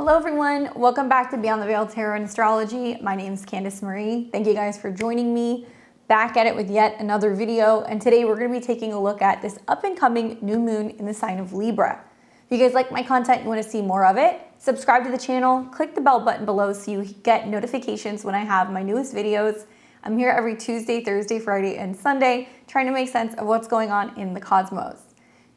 Hello everyone, welcome back to Beyond the Veil Tarot and Astrology. My name is Candice Marie. Thank you guys for joining me. Back at it with yet another video, and today we're going to be taking a look at this up and coming new moon in the sign of Libra. If you guys like my content, you want to see more of it, subscribe to the channel, click the bell button below so you get notifications when I have my newest videos. I'm here every Tuesday, Thursday, Friday, and Sunday trying to make sense of what's going on in the cosmos.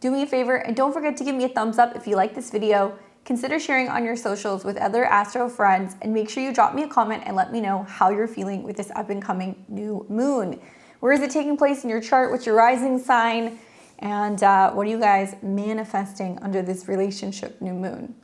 Do me a favor and don't forget to give me a thumbs up if you like this video. Consider sharing on your socials with other Astro friends, and make sure you drop me a comment and let me know how you're feeling with this up and coming new moon. Where is it taking place in your chart? What's your rising sign? And what are you guys manifesting under this relationship new moon?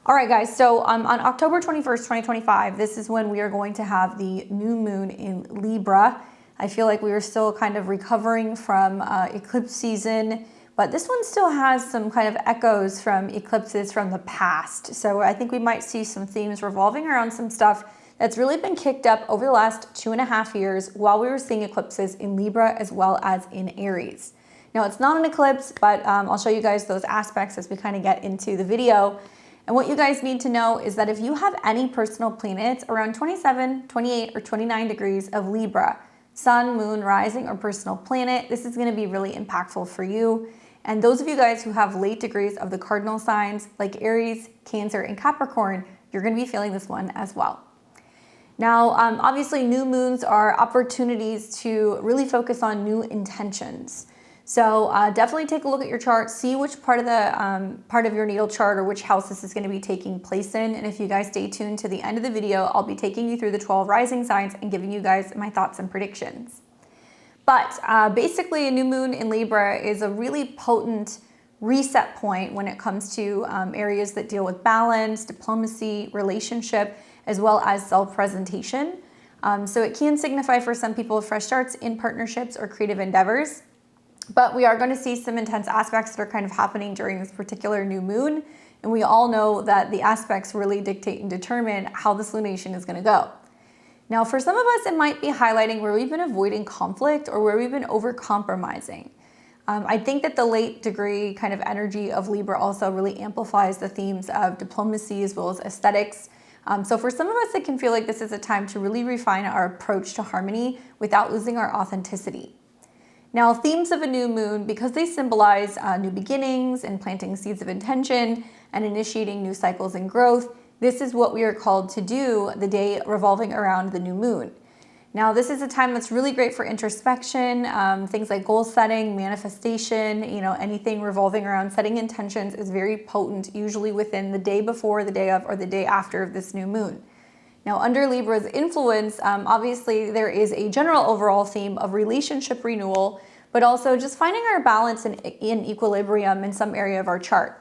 All right, guys, so on October 21st, 2025, this is when we are going to have the new moon in Libra. I feel like we are still kind of recovering from eclipse season, but this one still has some kind of echoes from eclipses from the past. So I think we might see some themes revolving around some stuff that's really been kicked up over the last 2.5 years while we were seeing eclipses in Libra as well as in Aries. Now, it's not an eclipse, but I'll show you guys those aspects as we kind of get into the video. And what you guys need to know is that if you have any personal planets around 27, 28, or 29 degrees of Libra, sun, moon, rising, or personal planet, this is going to be really impactful for you. And those of you guys who have late degrees of the cardinal signs like Aries, Cancer, and Capricorn, you're going to be feeling this one as well. Now, obviously, new moons are opportunities to really focus on new intentions. So definitely take a look at your chart, see which part of your natal chart or which house this is going to be taking place in. And if you guys stay tuned to the end of the video, I'll be taking you through the 12 rising signs and giving you guys my thoughts and predictions. But basically, a new moon in Libra is a really potent reset point when it comes to areas that deal with balance, diplomacy, relationship, as well as self-presentation. So it can signify for some people fresh starts in partnerships or creative endeavors. But we are going to see some intense aspects that are kind of happening during this particular new moon. And we all know that the aspects really dictate and determine how this lunation is going to go. Now, for some of us, it might be highlighting where we've been avoiding conflict or where we've been over-compromising. I think that the late degree kind of energy of Libra also really amplifies the themes of diplomacy as well as aesthetics. So for some of us, it can feel like this is a time to really refine our approach to harmony without losing our authenticity. Now, themes of a new moon, because they symbolize new beginnings and planting seeds of intention and initiating new cycles and growth, this is what we are called to do the day revolving around the new moon. Now, this is a time that's really great for introspection, things like goal setting, manifestation, anything revolving around setting intentions is very potent, usually within the day before, the day of, or the day after of this new moon. Now, under Libra's influence, obviously there is a general overall theme of relationship renewal, but also just finding our balance and in equilibrium in some area of our chart.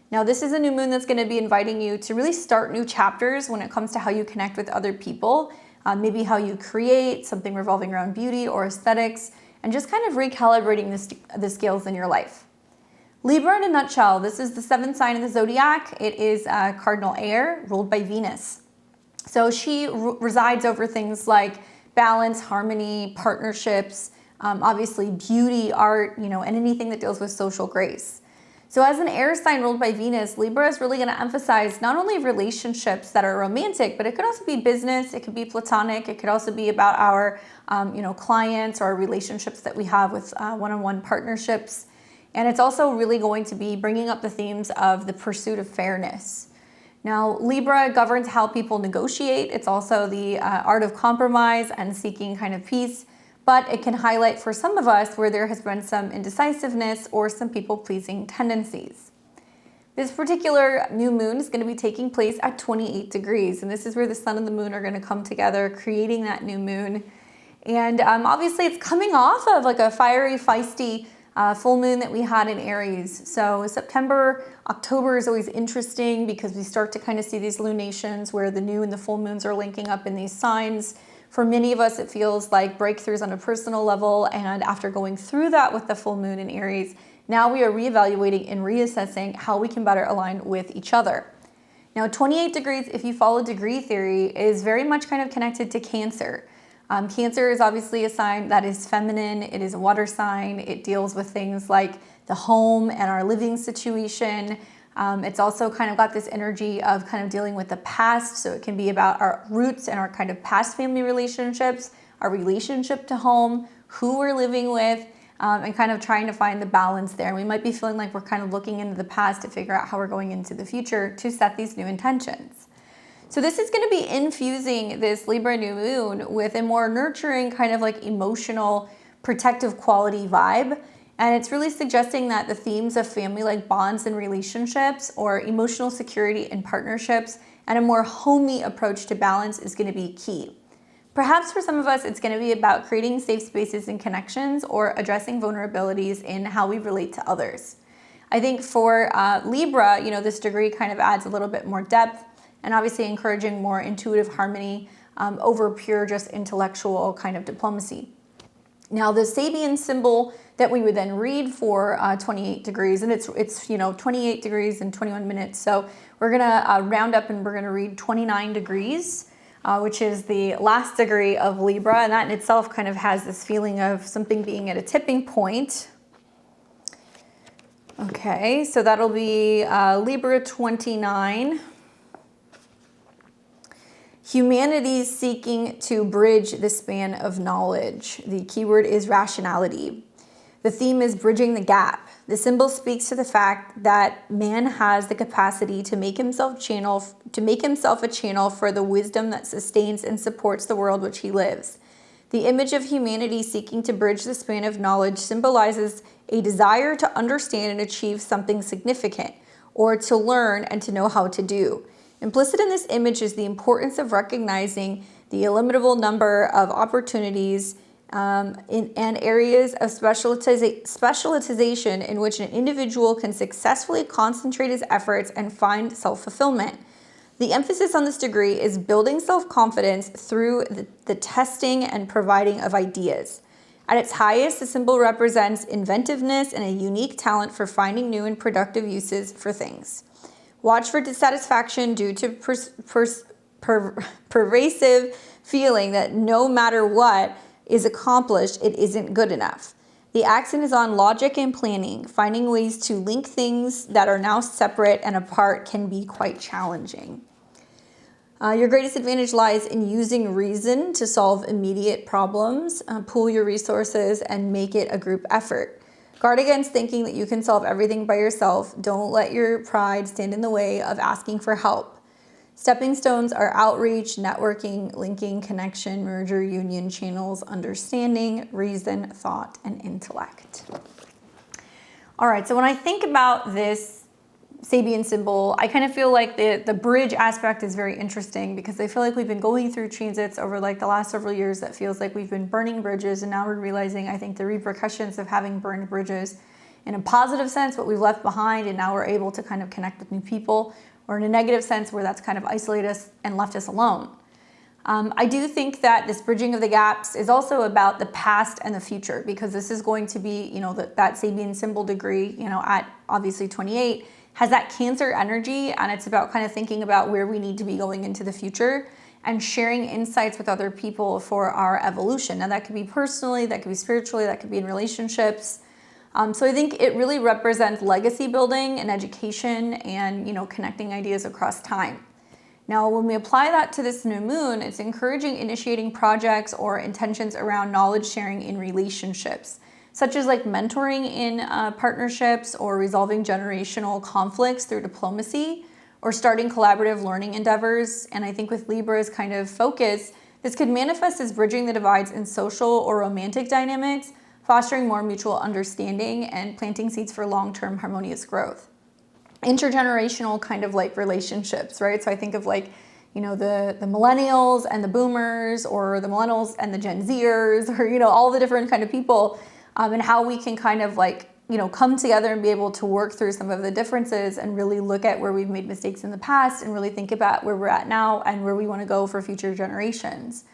Now, this is a new moon that's going to be inviting you to really start new chapters when it comes to how you connect with other people, maybe how you create something revolving around beauty or aesthetics, and just kind of recalibrating the scales in your life. Libra in a nutshell, this is the 7th sign of the Zodiac. It is cardinal air ruled by Venus. So she resides over things like balance, harmony, partnerships, obviously beauty, art, and anything that deals with social grace. So as an air sign ruled by Venus, Libra is really going to emphasize not only relationships that are romantic, but it could also be business, it could be platonic, it could also be about our clients or relationships that we have with one-on-one partnerships. And it's also really going to be bringing up the themes of the pursuit of fairness. Now, Libra governs how people negotiate. It's also the art of compromise and seeking kind of peace. But it can highlight for some of us where there has been some indecisiveness or some people-pleasing tendencies. This particular new moon is going to be taking place at 28 degrees, and this is where the sun and the moon are going to come together, creating that new moon. And obviously, it's coming off of like a fiery, feisty full moon that we had in Aries. So September, October is always interesting because we start to kind of see these lunations where the new and the full moons are linking up in these signs. For many of us, it feels like breakthroughs on a personal level, and after going through that with the full moon in Aries, now we are reevaluating and reassessing how we can better align with each other. Now, 28 degrees, if you follow degree theory, is very much kind of connected to Cancer. Cancer is obviously a sign that is feminine. It is a water sign. It deals with things like the home and our living situation. It's also kind of got this energy of kind of dealing with the past. So it can be about our roots and our kind of past family relationships, our relationship to home, who we're living with, and kind of trying to find the balance there. We might be feeling like we're kind of looking into the past to figure out how we're going into the future to set these new intentions. So this is going to be infusing this Libra new moon with a more nurturing kind of like emotional, protective quality vibe. And it's really suggesting that the themes of family like bonds and relationships, or emotional security in partnerships, and a more homey approach to balance is going to be key. Perhaps for some of us, it's going to be about creating safe spaces and connections, or addressing vulnerabilities in how we relate to others. I think for Libra, this degree kind of adds a little bit more depth, and obviously encouraging more intuitive harmony over pure just intellectual kind of diplomacy. Now, the Sabian symbol that we would then read for 28 degrees, and it's 28 degrees and 21 minutes. So we're gonna round up and we're gonna read 29 degrees. Which is the last degree of Libra, and that in itself kind of has this feeling of something being at a tipping point. Okay, so that'll be Libra 29. Humanity seeking to bridge the span of knowledge. The keyword is rationality. The theme is bridging the gap. The symbol speaks to the fact that man has the capacity to make himself a channel for the wisdom that sustains and supports the world which he lives. The image of humanity seeking to bridge the span of knowledge symbolizes a desire to understand and achieve something significant, or to learn and to know how to do. Implicit in this image is the importance of recognizing the illimitable number of opportunities in areas of specialization in which an individual can successfully concentrate his efforts and find self-fulfillment. The emphasis on this degree is building self-confidence through the testing and providing of ideas. At its highest, the symbol represents inventiveness and a unique talent for finding new and productive uses for things. Watch for dissatisfaction due to pervasive feeling that no matter what is accomplished, it isn't good enough. The accent is on logic and planning. Finding ways to link things that are now separate and apart can be quite challenging. Your greatest advantage lies in using reason to solve immediate problems, pool your resources, and make it a group effort. Guard against thinking that you can solve everything by yourself. Don't let your pride stand in the way of asking for help. Stepping stones are outreach, networking, linking, connection, merger, union, channels, understanding, reason, thought, and intellect. All right, so when I think about this Sabian symbol, I kind of feel like the bridge aspect is very interesting, because I feel like we've been going through transits over like the last several years that feels like we've been burning bridges, and now we're realizing, I think, the repercussions of having burned bridges in a positive sense, what we've left behind, and now we're able to kind of connect with new people, or in a negative sense where that's kind of isolated us and left us alone. I do think that this bridging of the gaps is also about the past and the future, because this is going to be, that Sabian symbol degree, at obviously 28, has that Cancer energy, and it's about kind of thinking about where we need to be going into the future and sharing insights with other people for our evolution. Now that could be personally, that could be spiritually, that could be in relationships. So I think it really represents legacy building and education and, connecting ideas across time. Now, when we apply that to this new moon, it's encouraging initiating projects or intentions around knowledge sharing in relationships, such as like mentoring in partnerships, or resolving generational conflicts through diplomacy, or starting collaborative learning endeavors. And I think with Libra's kind of focus, this could manifest as bridging the divides in social or romantic dynamics, fostering more mutual understanding and planting seeds for long-term harmonious growth. Intergenerational kind of like relationships, right? So I think of like, the millennials and the boomers, or the millennials and the Gen Zers, or, all the different kind of people, and how we can kind of like, come together and be able to work through some of the differences and really look at where we've made mistakes in the past and really think about where we're at now and where we want to go for future generations.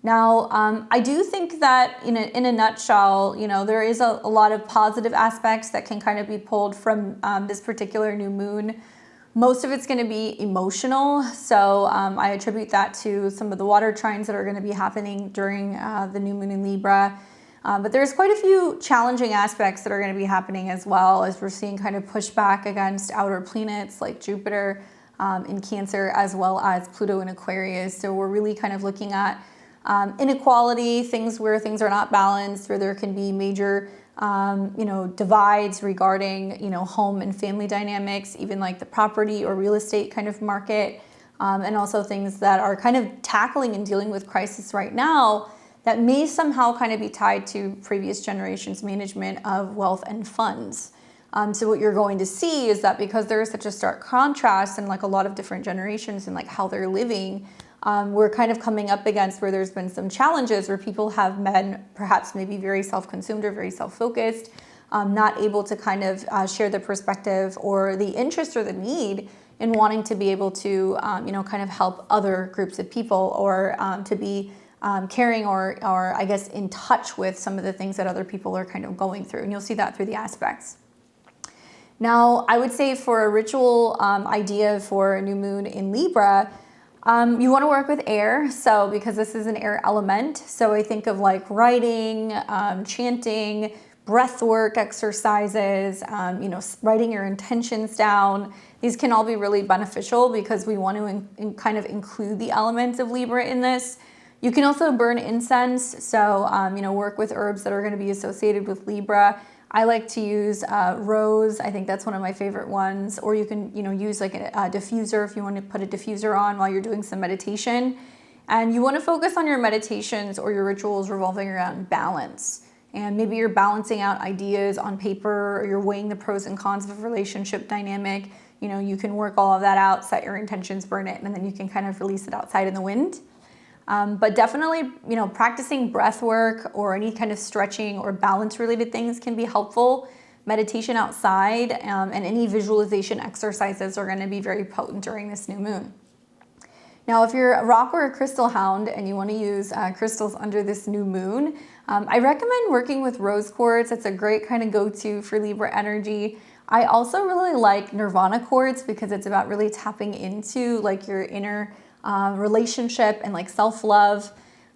Now, I do think that in a nutshell, there is a lot of positive aspects that can kind of be pulled from this particular new moon. Most of it's going to be emotional. So I attribute that to some of the water trines that are going to be happening during the new moon in Libra. But there's quite a few challenging aspects that are going to be happening as well, as we're seeing kind of pushback against outer planets like Jupiter in Cancer, as well as Pluto in Aquarius. So we're really kind of looking at inequality, things where things are not balanced, where there can be major divides regarding, home and family dynamics, even like the property or real estate kind of market, and also things that are kind of tackling and dealing with crisis right now that may somehow kind of be tied to previous generations' management of wealth and funds. So what you're going to see is that because there is such a stark contrast in like a lot of different generations and like how they're living, we're kind of coming up against where there's been some challenges where people have been perhaps maybe very self-consumed or very self-focused, not able to kind of share the perspective or the interest or the need in wanting to be able to, kind of help other groups of people or to be caring or I guess in touch with some of the things that other people are kind of going through. And you'll see that through the aspects. Now, I would say for a ritual idea for a new moon in Libra, you want to work with air. So because this is an air element, so I think of like writing, chanting, breath work exercises, writing your intentions down. These can all be really beneficial because we want to kind of include the elements of Libra in this. You can also burn incense, so work with herbs that are going to be associated with Libra. I like to use rose. I think that's one of my favorite ones. Or you can use like a diffuser if you want to put a diffuser on while you're doing some meditation. And you want to focus on your meditations or your rituals revolving around balance. And maybe you're balancing out ideas on paper, or you're weighing the pros and cons of a relationship dynamic. You can work all of that out, set your intentions, burn it, and then you can kind of release it outside in the wind. But definitely, practicing breath work or any kind of stretching or balance related things can be helpful. Meditation outside and any visualization exercises are going to be very potent during this new moon. Now, if you're a rock or a crystal hound and you want to use crystals under this new moon, I recommend working with rose quartz. It's a great kind of go-to for Libra energy. I also really like Nirvana quartz because it's about really tapping into like your inner relationship and like self-love.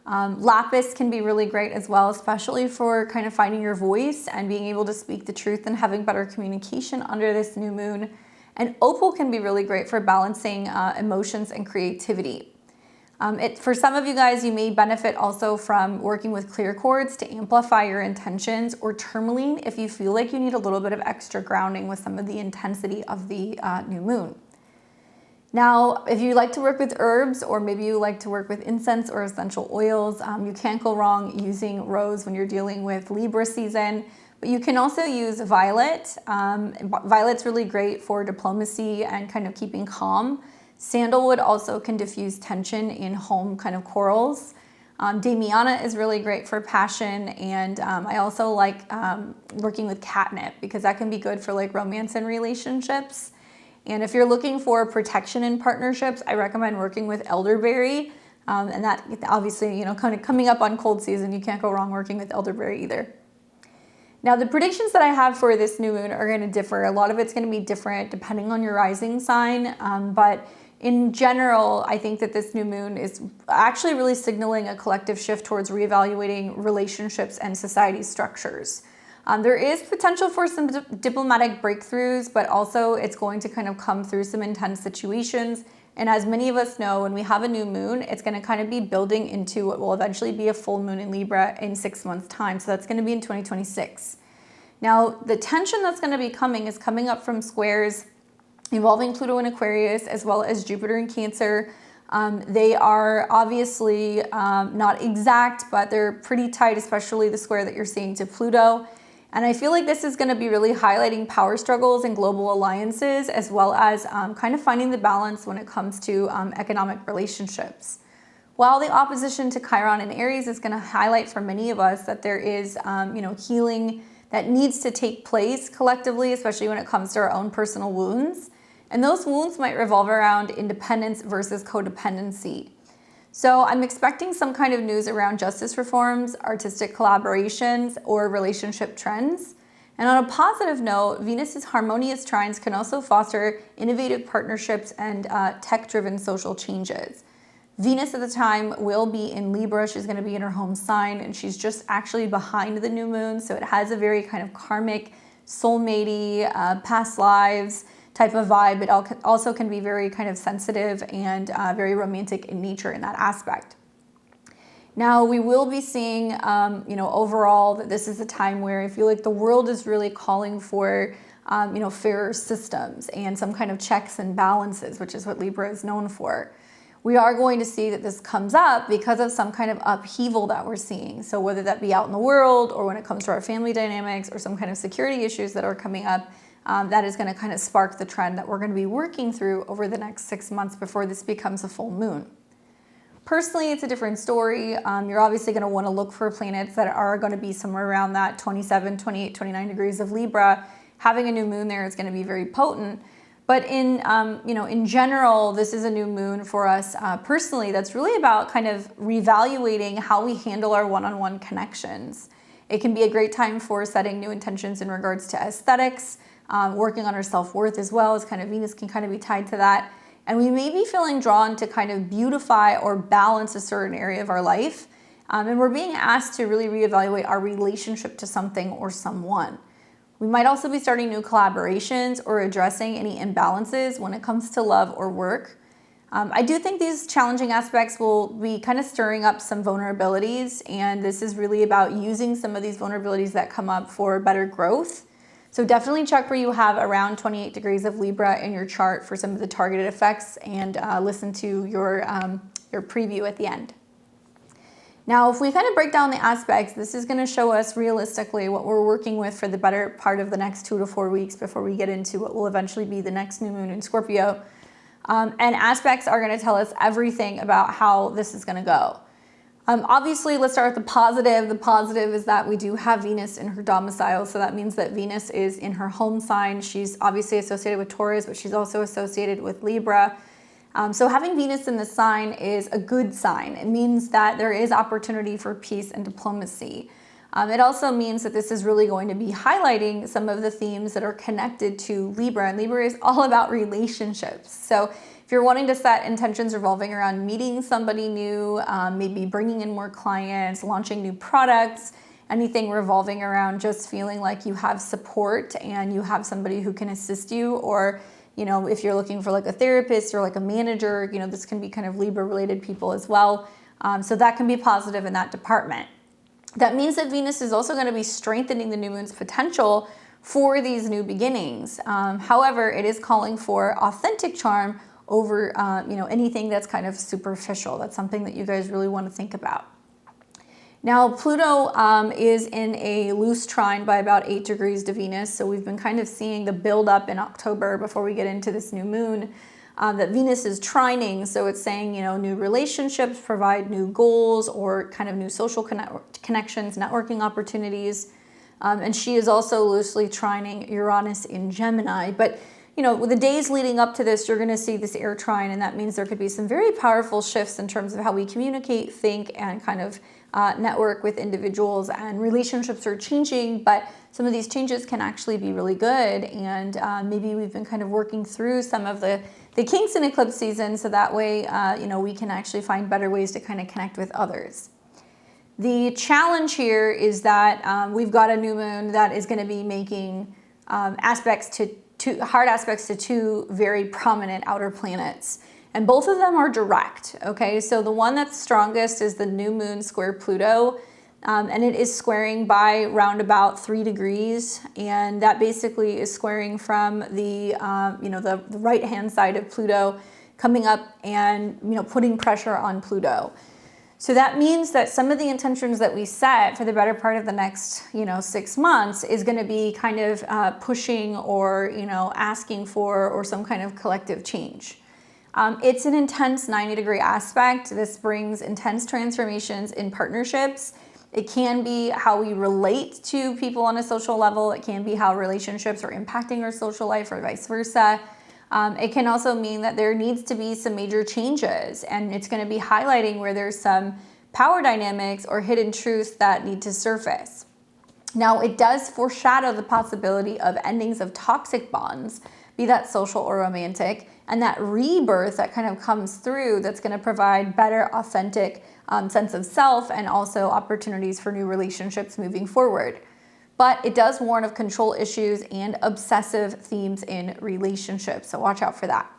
Lapis can be really great as well, especially for kind of finding your voice and being able to speak the truth and having better communication under this new moon. And opal can be really great for balancing emotions and creativity. For some of you guys, you may benefit also from working with clear quartz to amplify your intentions, or tourmaline if you feel like you need a little bit of extra grounding with some of the intensity of the new moon. Now, if you like to work with herbs, or maybe you like to work with incense or essential oils, you can't go wrong using rose when you're dealing with Libra season. But you can also use violet. Violet's really great for diplomacy and kind of keeping calm. Sandalwood also can diffuse tension in home kind of quarrels. Damiana is really great for passion, and I also like working with catnip because that can be good for like romance and relationships. And if you're looking for protection in partnerships, I recommend working with elderberry. And that obviously, kind of coming up on cold season, you can't go wrong working with elderberry either. Now, the predictions that I have for this new moon are going to differ. A lot of it's going to be different depending on your rising sign. But in general, I think that this new moon is actually really signaling a collective shift towards reevaluating relationships and society structures. There is potential for some diplomatic breakthroughs, but also it's going to kind of come through some intense situations. And as many of us know, when we have a new moon, it's going to kind of be building into what will eventually be a full moon in Libra in 6 months' time. So that's going to be in 2026. Now, the tension that's going to be coming is coming up from squares involving Pluto in Aquarius, as well as Jupiter in Cancer. They are obviously not exact, but they're pretty tight, especially the square that you're seeing to Pluto. And I feel like this is going to be really highlighting power struggles and global alliances, as well as kind of finding the balance when it comes to economic relationships. While the opposition to Chiron and Aries is going to highlight for many of us that there is, healing that needs to take place collectively, especially when it comes to our own personal wounds. And those wounds might revolve around independence versus codependency. So I'm expecting some kind of news around justice reforms, artistic collaborations, or relationship trends. And on a positive note, Venus's harmonious trines can also foster innovative partnerships and tech-driven social changes. Venus at the time will be in Libra. She's going to be in her home sign, and she's just actually behind the new moon. So it has a very kind of karmic, soulmatey, past lives type of vibe. It also can be very kind of sensitive and very romantic in nature in that aspect. Now, we will be seeing, overall that this is a time where I feel like the world is really calling for, fairer systems and some kind of checks and balances, which is what Libra is known for. We are going to see that this comes up because of some kind of upheaval that we're seeing. So whether that be out in the world or when it comes to our family dynamics or some kind of security issues that are coming up, that is going to kind of spark the trend that we're going to be working through over the next 6 months before this becomes a full moon. Personally, it's a different story. You're obviously going to want to look for planets that are going to be somewhere around that 27, 28, 29 degrees of Libra. Having a new moon there is going to be very potent. But in general, this is a new moon for us personally that's really about kind of reevaluating how we handle our one-on-one connections. It can be a great time for setting new intentions in regards to aesthetics, working on our self-worth as well, as kind of Venus can kind of be tied to that. And we may be feeling drawn to kind of beautify or balance a certain area of our life. And we're being asked to really reevaluate our relationship to something or someone. We might also be starting new collaborations or addressing any imbalances when it comes to love or work. I do think these challenging aspects will be kind of stirring up some vulnerabilities, and this is really about using some of these vulnerabilities that come up for better growth. So definitely check where you have around 28 degrees of Libra in your chart for some of the targeted effects, and listen to your preview at the end. Now, if we kind of break down the aspects, this is going to show us realistically what we're working with for the better part of the next 2 to 4 weeks before we get into what will eventually be the next new moon in Scorpio. And aspects are going to tell us everything about how this is going to go. Obviously, let's start with the positive. The positive is that we do have Venus in her domicile. So that means that Venus is in her home sign. She's obviously associated with Taurus, but she's also associated with Libra. So having Venus in the sign is a good sign. It means that there is opportunity for peace and diplomacy. It also means that this is really going to be highlighting some of the themes that are connected to Libra. And Libra is all about relationships. So if you're wanting to set intentions revolving around meeting somebody new, maybe bringing in more clients, launching new products, anything revolving around just feeling like you have support and you have somebody who can assist you, or if you're looking for like a therapist or like a manager, this can be kind of Libra related people as well. So that can be positive in that department. That means that Venus is also going to be strengthening the new moon's potential for these new beginnings. However, it is calling for authentic charm over, anything that's kind of superficial. That's something that you guys really want to think about. Now, Pluto is in a loose trine by about 8 degrees to Venus. So we've been kind of seeing the build up in October before we get into this new moon, that Venus is trining. So it's saying, new relationships provide new goals or kind of new social connections, networking opportunities. And she is also loosely trining Uranus in Gemini. But with the days leading up to this, you're going to see this air trine, and that means there could be some very powerful shifts in terms of how we communicate, think, and kind of network with individuals, and relationships are changing, but some of these changes can actually be really good. And maybe we've been kind of working through some of the kinks in eclipse season, so that way, we can actually find better ways to kind of connect with others. The challenge here is that we've got a new moon that is going to be making hard aspects to two very prominent outer planets. And both of them are direct, okay? So the one that's strongest is the new moon square Pluto, and it is squaring by round about 3 degrees. And that basically is squaring from the right-hand side of Pluto coming up and, putting pressure on Pluto. So that means that some of the intentions that we set for the better part of the next, 6 months is going to be kind of pushing or, asking for or some kind of collective change. It's an intense 90-degree aspect. This brings intense transformations in partnerships. It can be how we relate to people on a social level. It can be how relationships are impacting our social life or vice versa. It can also mean that there needs to be some major changes, and it's going to be highlighting where there's some power dynamics or hidden truths that need to surface. Now, it does foreshadow the possibility of endings of toxic bonds be that social or romantic, and that rebirth that kind of comes through that's going to provide better, authentic sense of self and also opportunities for new relationships moving forward. But it does warn of control issues and obsessive themes in relationships, so watch out for that.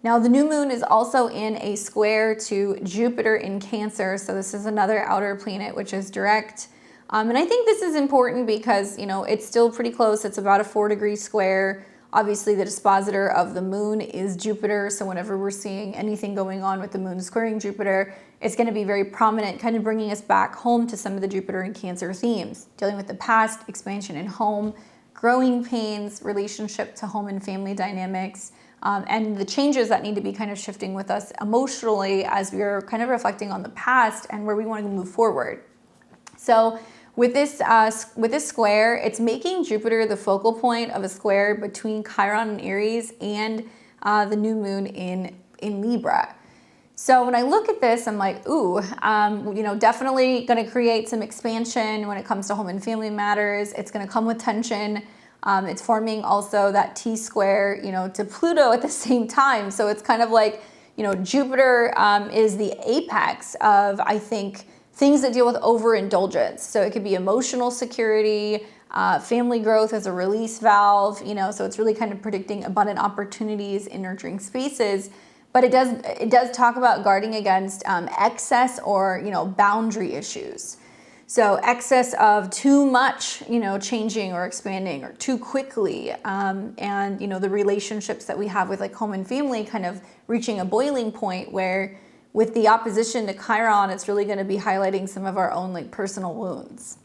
Now, the new moon is also in a square to Jupiter in Cancer, so this is another outer planet which is direct. And I think this is important because, you know, it's still pretty close. It's about a 4-degree square. Obviously, the dispositor of the moon is Jupiter, so whenever we're seeing anything going on with the moon squaring Jupiter, it's going to be very prominent, kind of bringing us back home to some of the Jupiter and Cancer themes, dealing with the past, expansion in home, growing pains, relationship to home and family dynamics, and the changes that need to be kind of shifting with us emotionally as we're kind of reflecting on the past and where we want to move forward. So with this square, it's making Jupiter the focal point of a square between Chiron and Aries and the new moon in Libra. So when I look at this, I'm like, ooh, you know, definitely going to create some expansion when it comes to home and family matters. It's going to come with tension. It's forming also that T-square, you know, to Pluto at the same time. So it's kind of like, you know, Jupiter is the apex of, I think, things that deal with overindulgence. So it could be emotional security, family growth as a release valve, you know, so it's really kind of predicting abundant opportunities in nurturing spaces. But it does talk about guarding against excess or, you know, boundary issues. So excess of too much, you know, changing or expanding or too quickly, and, you know, the relationships that we have with like home and family kind of reaching a boiling point where with the opposition to Chiron, it's really going to be highlighting some of our own like personal wounds.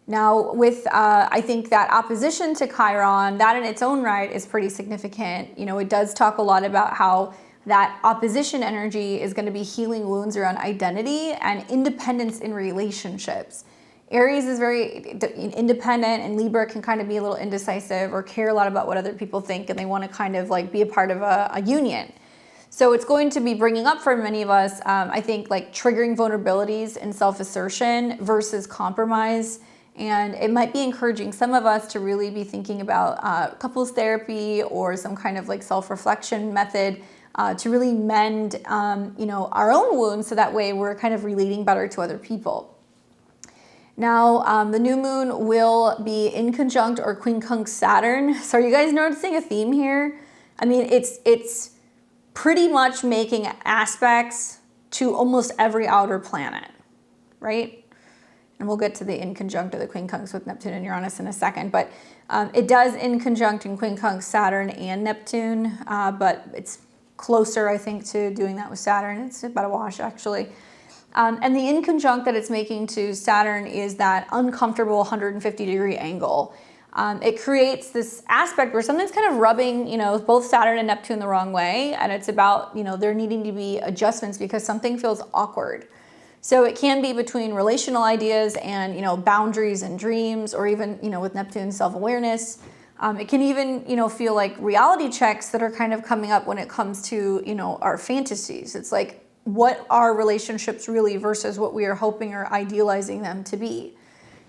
Now with, I think that opposition to Chiron, that in its own right is pretty significant. You know, it does talk a lot about how that opposition energy is going to be healing wounds around identity and independence in relationships. Aries is very independent, and Libra can kind of be a little indecisive or care a lot about what other people think, and they want to kind of like be a part of a union. So it's going to be bringing up for many of us, I think, like triggering vulnerabilities and self-assertion versus compromise. And it might be encouraging some of us to really be thinking about couples therapy or some kind of like self-reflection method to really mend, you know, our own wounds, so that way we're kind of relating better to other people. Now, the new moon will be in conjunct or quincunx Saturn. So are you guys noticing a theme here? I mean, it's pretty much making aspects to almost every outer planet, right? And we'll get to the in conjunct or the quincunx with Neptune and Uranus in a second, but it does in conjunct and quincunx Saturn and Neptune, but it's closer, I think, to doing that with Saturn. It's about a wash, actually. And the in conjunct that it's making to Saturn is that uncomfortable 150-degree angle. It creates this aspect where something's kind of rubbing, you know, both Saturn and Neptune the wrong way, and it's about, you know, there needing to be adjustments because something feels awkward. So it can be between relational ideas and, you know, boundaries and dreams, or even, you know, with Neptune, self-awareness. It can even, you know, feel like reality checks that are kind of coming up when it comes to, you know, our fantasies. It's like, what are relationships really versus what we are hoping or idealizing them to be?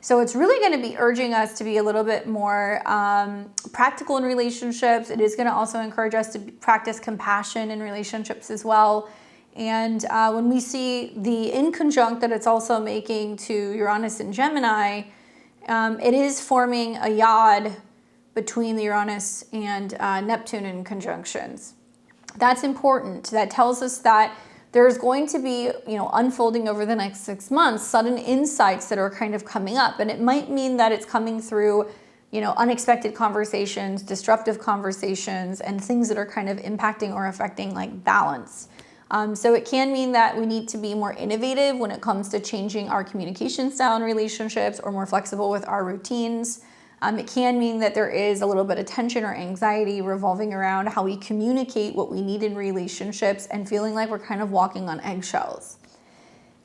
So it's really going to be urging us to be a little bit more practical in relationships. It is going to also encourage us to practice compassion in relationships as well. And when we see the in conjunct that it's also making to Uranus and Gemini, it is forming a yod between the Uranus and Neptune in conjunctions. That's important. That tells us that there's going to be, you know, unfolding over the next 6 months, sudden insights that are kind of coming up. And it might mean that it's coming through, you know, unexpected conversations, disruptive conversations, and things that are kind of impacting or affecting like balance. So it can mean that we need to be more innovative when it comes to changing our communication style in relationships, or more flexible with our routines. It can mean that there is a little bit of tension or anxiety revolving around how we communicate what we need in relationships and feeling like we're kind of walking on eggshells.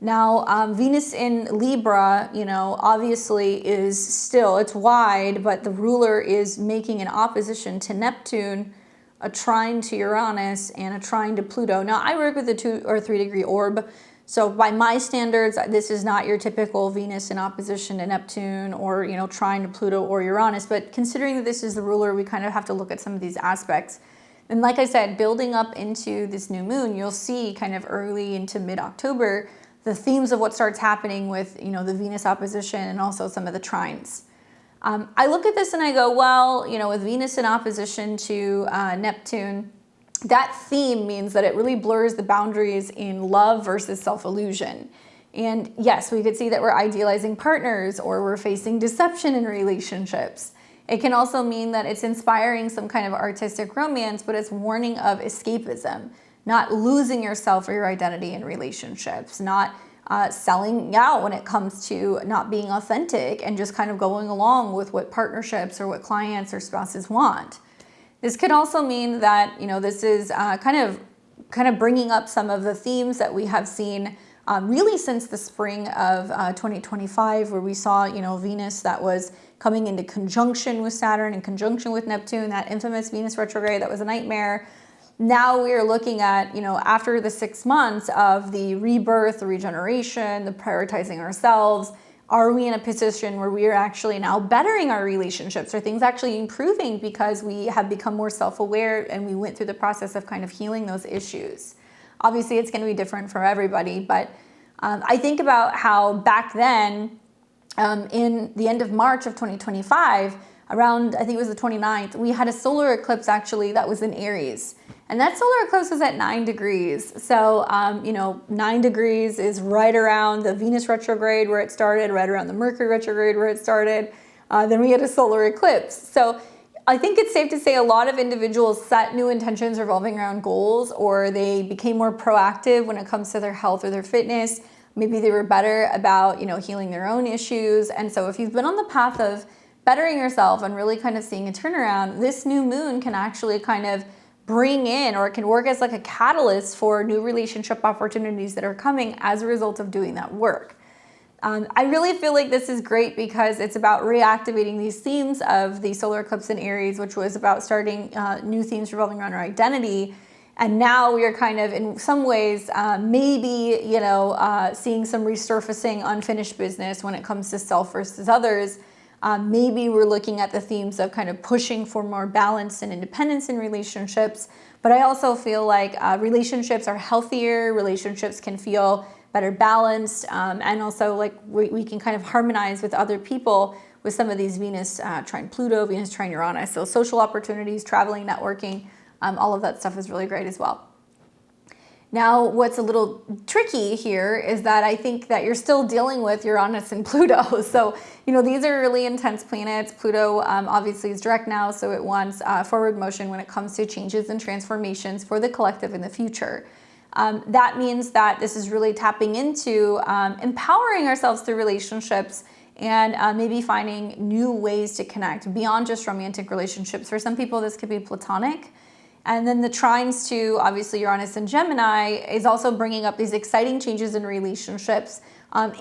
Now, Venus in Libra, you know, obviously is still, it's wide, but the ruler is making an opposition to Neptune, a trine to Uranus, and a trine to Pluto. Now, I work with a 2 or 3 degree orb, So by my standards, this is not your typical Venus in opposition to Neptune or, trine to Pluto or Uranus, but considering that this is the ruler, we kind of have to look at some of these aspects. And like I said, building up into this new moon, you'll see kind of early into mid-October, the themes of what starts happening with, the Venus opposition and also some of the trines. I look at this and I go, well, with Venus in opposition to Neptune, that theme means that it really blurs the boundaries in love versus self-illusion. And yes, we could see that we're idealizing partners or we're facing deception in relationships. It can also mean that it's inspiring some kind of artistic romance, but it's warning of escapism, not losing yourself or your identity in relationships, not selling out when it comes to not being authentic and just kind of going along with what partnerships or what clients or spouses want. This could also mean that, this is kind of bringing up some of the themes that we have seen really since the spring of 2025, where we saw, Venus that was coming into conjunction with Saturn in conjunction with Neptune, that infamous Venus retrograde that was a nightmare. Now we are looking at, after the 6 months of the rebirth, the regeneration, the prioritizing ourselves, are we in a position where we are actually now bettering our relationships? Are things actually improving because we have become more self-aware and we went through the process of kind of healing those issues? Obviously, it's going to be different for everybody, but I think about how back then, in the end of March of 2025, around, I think it was the 29th, we had a solar eclipse actually that was in Aries. And that solar eclipse was at 9 degrees. So, 9 degrees is right around the Venus retrograde where it started, right around the Mercury retrograde where it started. Then we had a solar eclipse. So I think it's safe to say a lot of individuals set new intentions revolving around goals, or they became more proactive when it comes to their health or their fitness. Maybe they were better about, healing their own issues. And so if you've been on the path of bettering yourself and really kind of seeing a turnaround, this new moon can actually kind of bring in, or it can work as like a catalyst for new relationship opportunities that are coming as a result of doing that work. I really feel like this is great because it's about reactivating these themes of the solar eclipse in Aries, which was about starting new themes revolving around our identity. And now we are kind of, in some ways, maybe, seeing some resurfacing unfinished business when it comes to self versus others. Maybe we're looking at the themes of kind of pushing for more balance and independence in relationships. But I also feel like relationships are healthier, relationships can feel better balanced, and also like we can kind of harmonize with other people with some of these Venus trine Pluto, Venus trine Uranus. So social opportunities, traveling, networking, all of that stuff is really great as well. Now, what's a little tricky here is that I think that you're still dealing with Uranus and Pluto. So, these are really intense planets. Pluto obviously is direct now, so it wants forward motion when it comes to changes and transformations for the collective in the future. That means that this is really tapping into empowering ourselves through relationships and maybe finding new ways to connect beyond just romantic relationships. For some people, this could be platonic. And then the trines to, obviously, Uranus and Gemini is also bringing up these exciting changes in relationships,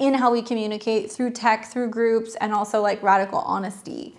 in how we communicate through tech, through groups, and also like radical honesty.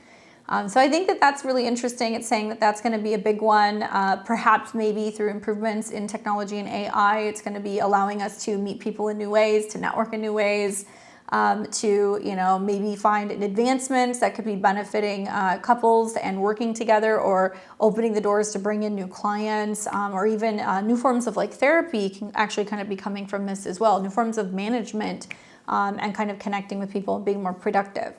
So I think that that's really interesting. It's saying that that's going to be a big one. Perhaps maybe through improvements in technology and AI, it's going to be allowing us to meet people in new ways, to network in new ways, to maybe find advancements that could be benefiting couples and working together, or opening the doors to bring in new clients, or even new forms of like therapy can actually kind of be coming from this as well. New forms of management, and kind of connecting with people and being more productive.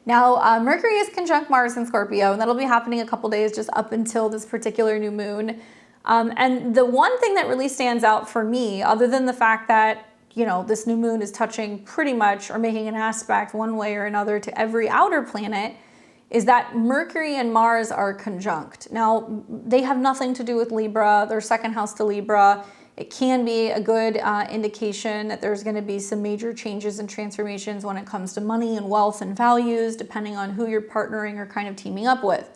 Now, Mercury is conjunct Mars in Scorpio, and that'll be happening a couple days just up until this particular new moon. And the one thing that really stands out for me, other than the fact that, this new moon is touching pretty much or making an aspect one way or another to every outer planet, is that Mercury and Mars are conjunct. Now, they have nothing to do with Libra. They're second house to Libra. It can be a good indication that there's going to be some major changes and transformations when it comes to money and wealth and values, depending on who you're partnering or kind of teaming up with.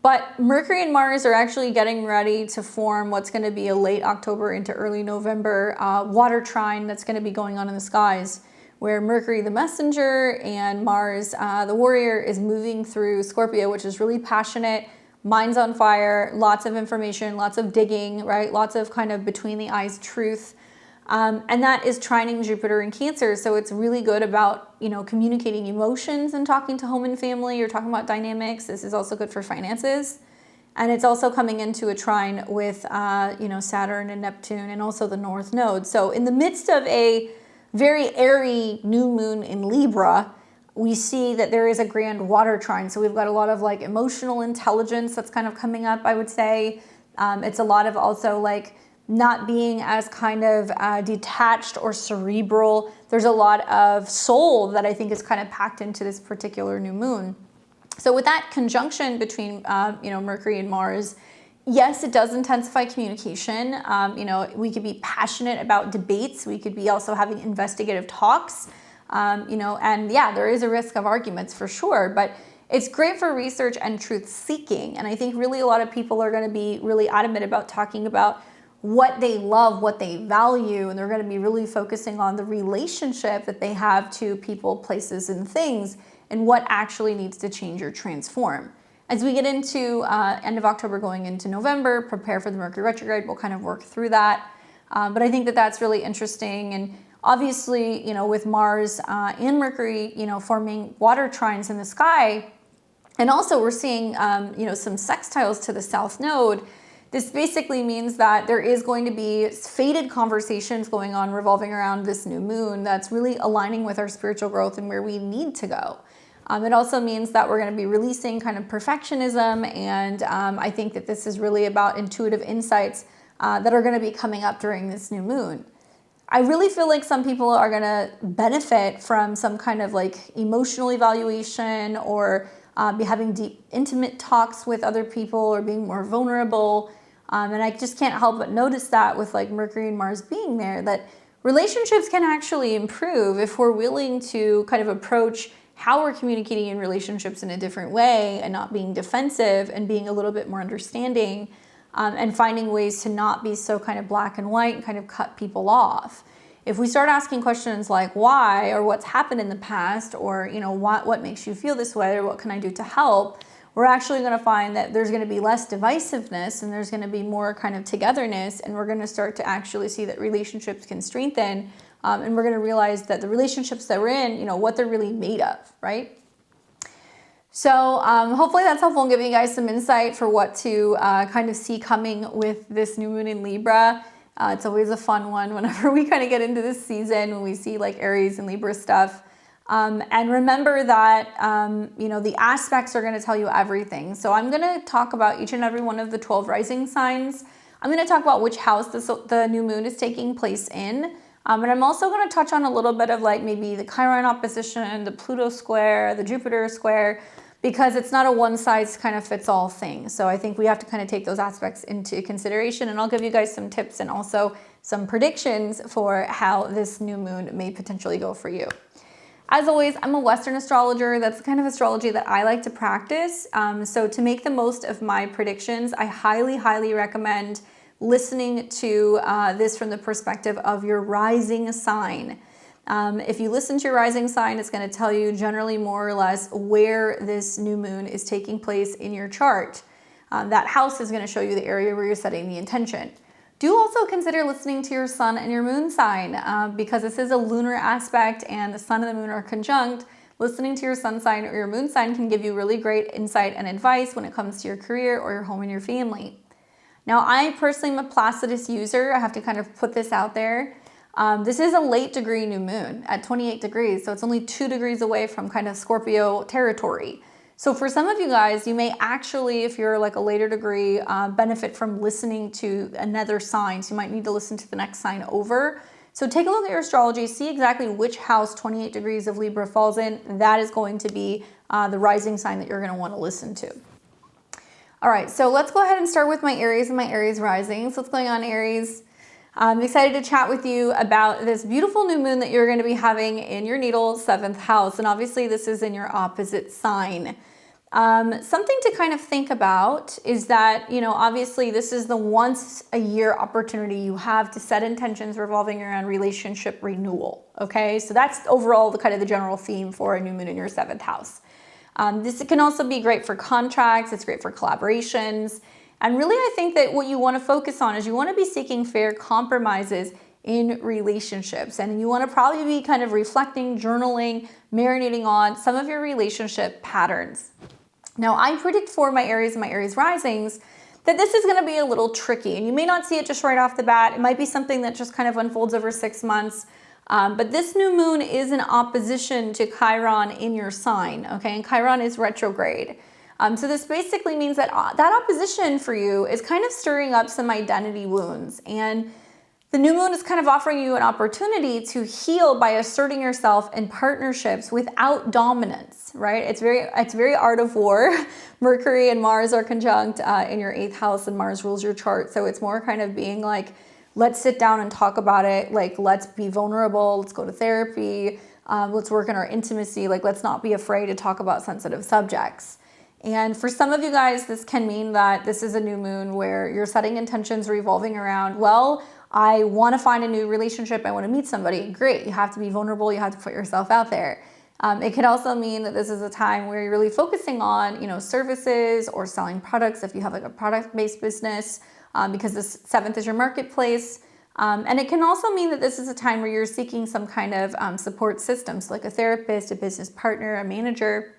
But Mercury and Mars are actually getting ready to form what's going to be a late October into early November water trine that's going to be going on in the skies, where Mercury, the messenger, and Mars, the warrior, is moving through Scorpio, which is really passionate, mind's on fire, lots of information, lots of digging, right? Lots of kind of between the eyes truth. And that is trining Jupiter in Cancer. So it's really good about, communicating emotions and talking to home and family. You're talking about dynamics. This is also good for finances. And it's also coming into a trine with, Saturn and Neptune and also the North Node. So in the midst of a very airy new moon in Libra, we see that there is a grand water trine. So we've got a lot of like emotional intelligence that's kind of coming up, I would say. It's a lot of also like not being as kind of detached or cerebral. There's a lot of soul that I think is kind of packed into this particular new moon. So with that conjunction between, Mercury and Mars, yes, it does intensify communication. We could be passionate about debates. We could be also having investigative talks, and yeah, there is a risk of arguments for sure, but it's great for research and truth seeking. And I think really a lot of people are going to be really adamant about talking about what they love, what they value, and they're going to be really focusing on the relationship that they have to people, places, and things, and what actually needs to change or transform. As we get into end of October going into November, prepare for the Mercury retrograde, we'll kind of work through that. But I think that that's really interesting. And obviously, with Mars and Mercury, forming water trines in the sky, and also we're seeing, some sextiles to the South Node. This basically means that there is going to be fated conversations going on revolving around this new moon that's really aligning with our spiritual growth and where we need to go. It also means that we're going to be releasing kind of perfectionism, and I think that this is really about intuitive insights that are going to be coming up during this new moon. I really feel like some people are going to benefit from some kind of like emotional evaluation, or be having deep, intimate talks with other people, or being more vulnerable. And I just can't help but notice that with like Mercury and Mars being there, that relationships can actually improve if we're willing to kind of approach how we're communicating in relationships in a different way, and not being defensive, and being a little bit more understanding, and finding ways to not be so kind of black and white and kind of cut people off. If we start asking questions like why, or what's happened in the past, or what makes you feel this way, or what can I do to help, we're actually going to find that there's going to be less divisiveness, and there's going to be more kind of togetherness, and we're going to start to actually see that relationships can strengthen. And we're going to realize that the relationships that we're in, what they're really made of, right? So hopefully that's helpful in giving you guys some insight for what to kind of see coming with this new moon in Libra. It's always a fun one whenever we kind of get into this season, when we see like Aries and Libra stuff. And remember that, the aspects are going to tell you everything. So I'm going to talk about each and every one of the 12 rising signs. I'm going to talk about which house the new moon is taking place in. And I'm also going to touch on a little bit of like maybe the Chiron opposition, the Pluto square, the Jupiter square, because it's not a one size kind of fits all thing. So I think we have to kind of take those aspects into consideration, and I'll give you guys some tips and also some predictions for how this new moon may potentially go for you. As always, I'm a Western astrologer. That's the kind of astrology that I like to practice. So to make the most of my predictions, I highly, highly recommend listening to this from the perspective of your rising sign. If you listen to your rising sign, it's going to tell you generally more or less where this new moon is taking place in your chart. That house is going to show you the area where you're setting the intention. Do also consider listening to your sun and your moon sign, because this is a lunar aspect and the sun and the moon are conjunct. Listening to your sun sign or your moon sign can give you really great insight and advice when it comes to your career or your home and your family. Now, I personally am a Placidus user. I have to kind of put this out there. This is a late degree new moon at 28 degrees, so it's only 2 degrees away from kind of Scorpio territory. So for some of you guys, you may actually, if you're like a later degree, benefit from listening to another sign. So you might need to listen to the next sign over. So take a look at your astrology, see exactly which house 28 degrees of Libra falls in. That is going to be the rising sign that you're going to want to listen to. All right, so let's go ahead and start with my Aries and my Aries rising. So what's going on, Aries? I'm excited to chat with you about this beautiful new moon that you're going to be having in your natal 7th house. And obviously this is in your opposite sign. Something to kind of think about is that, obviously this is the once a year opportunity you have to set intentions revolving around relationship renewal. Okay, so that's overall the kind of the general theme for a new moon in your 7th house. This can also be great for contracts. It's great for collaborations. And really, I think that what you want to focus on is you want to be seeking fair compromises in relationships. And you want to probably be kind of reflecting, journaling, marinating on some of your relationship patterns. Now, I predict for my Aries and my Aries risings that this is going to be a little tricky, and you may not see it just right off the bat. It might be something that just kind of unfolds over 6 months. But this new moon is in opposition to Chiron in your sign, okay? And Chiron is retrograde. So this basically means that that opposition for you is kind of stirring up some identity wounds. And the new moon is kind of offering you an opportunity to heal by asserting yourself in partnerships without dominance, right? It's very art of war. Mercury and Mars are conjunct in your 8th house, and Mars rules your chart. So it's more kind of being like, let's sit down and talk about it. Like, let's be vulnerable. Let's go to therapy. Let's work on our intimacy. Like, let's not be afraid to talk about sensitive subjects. And for some of you guys, this can mean that this is a new moon where you're setting intentions revolving around, well, I want to find a new relationship. I want to meet somebody. Great. You have to be vulnerable. You have to put yourself out there. It could also mean that this is a time where you're really focusing on, services or selling products if you have like a product-based business, because this 7th is your marketplace. And it can also mean that this is a time where you're seeking some kind of support systems, like a therapist, a business partner, a manager,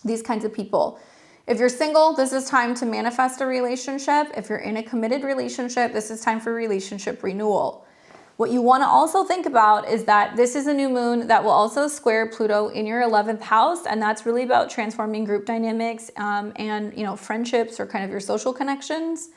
these kinds of people. If you're single, this is time to manifest a relationship. If you're in a committed relationship, this is time for relationship renewal. What you want to also think about is that this is a new moon that will also square Pluto in your 11th house, and that's really about transforming group dynamics and friendships or kind of your social connections,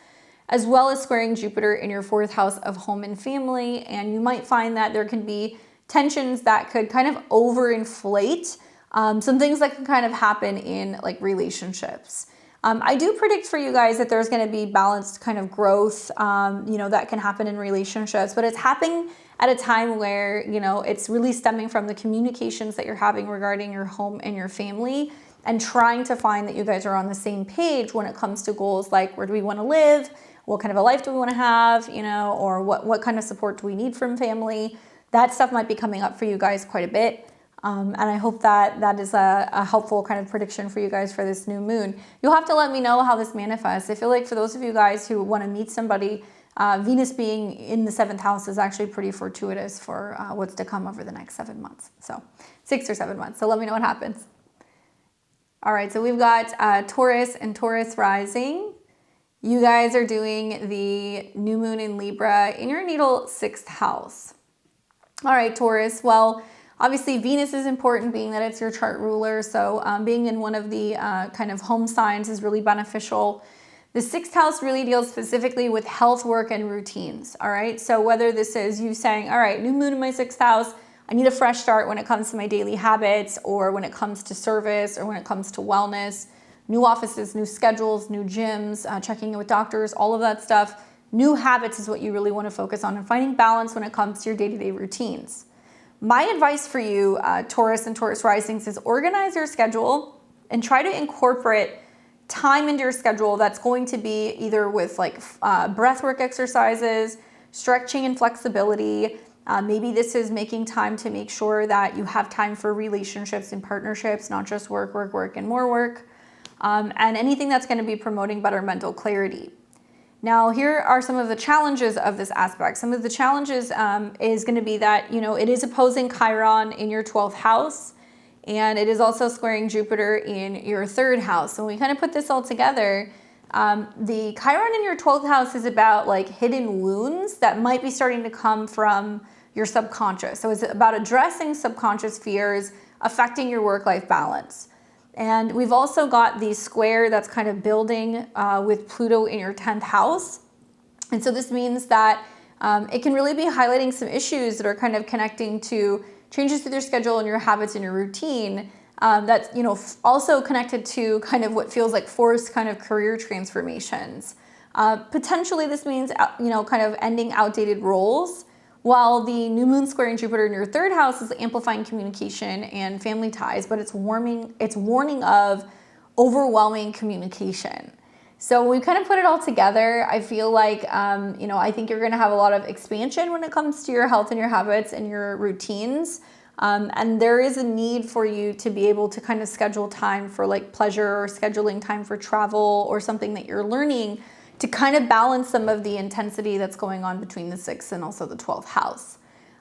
as well as squaring Jupiter in your 4th house of home and family. And you might find that there can be tensions that could kind of overinflate some things that can kind of happen in like relationships. I do predict for you guys that there's going to be balanced kind of growth, that can happen in relationships, but it's happening at a time where, it's really stemming from the communications that you're having regarding your home and your family, and trying to find that you guys are on the same page when it comes to goals like, where do we want to live? What kind of a life do we want to have? Or what kind of support do we need from family? That stuff might be coming up for you guys quite a bit. And I hope that is a helpful kind of prediction for you guys for this new moon. You'll have to let me know how this manifests. I feel like for those of you guys who want to meet somebody, Venus being in the 7th house is actually pretty fortuitous for what's to come over the next 7 months. So 6 or 7 months. So let me know what happens. All right, so we've got Taurus and Taurus rising. You guys are doing the new moon in Libra in your natal 6th house. All right, Taurus. Well, obviously, Venus is important, being that it's your chart ruler. So being in one of the kind of home signs is really beneficial. The 6th house really deals specifically with health, work, and routines. All right. So whether this is you saying, all right, new moon in my 6th house, I need a fresh start when it comes to my daily habits, or when it comes to service, or when it comes to wellness, new offices, new schedules, new gyms, checking in with doctors, all of that stuff. New habits is what you really want to focus on, and finding balance when it comes to your day-to-day routines. My advice for you, Taurus and Taurus risings, is organize your schedule and try to incorporate time into your schedule that's going to be either with like breathwork exercises, stretching and flexibility. Maybe this is making time to make sure that you have time for relationships and partnerships, not just work, work, work, and more work. And anything that's going to be promoting better mental clarity. Now, here are some of the challenges of this aspect. Some of the challenges is going to be that, it is opposing Chiron in your 12th house, and it is also squaring Jupiter in your 3rd house. So when we kind of put this all together, the Chiron in your 12th house is about like hidden wounds that might be starting to come from your subconscious. So it's about addressing subconscious fears affecting your work-life balance. And we've also got the square that's kind of building with Pluto in your 10th house. And so this means that it can really be highlighting some issues that are kind of connecting to changes to your schedule and your habits and your routine. That's, also connected to kind of what feels like forced kind of career transformations. Potentially this means, kind of ending outdated roles, while the new moon squaring Jupiter in your 3rd house is amplifying communication and family ties, but it's warning of overwhelming communication. So when we kind of put it all together, I feel like, I think you're going to have a lot of expansion when it comes to your health and your habits and your routines. And there is a need for you to be able to kind of schedule time for like pleasure, or scheduling time for travel, or something that you're learning to kind of balance some of the intensity that's going on between the 6th and also the 12th house.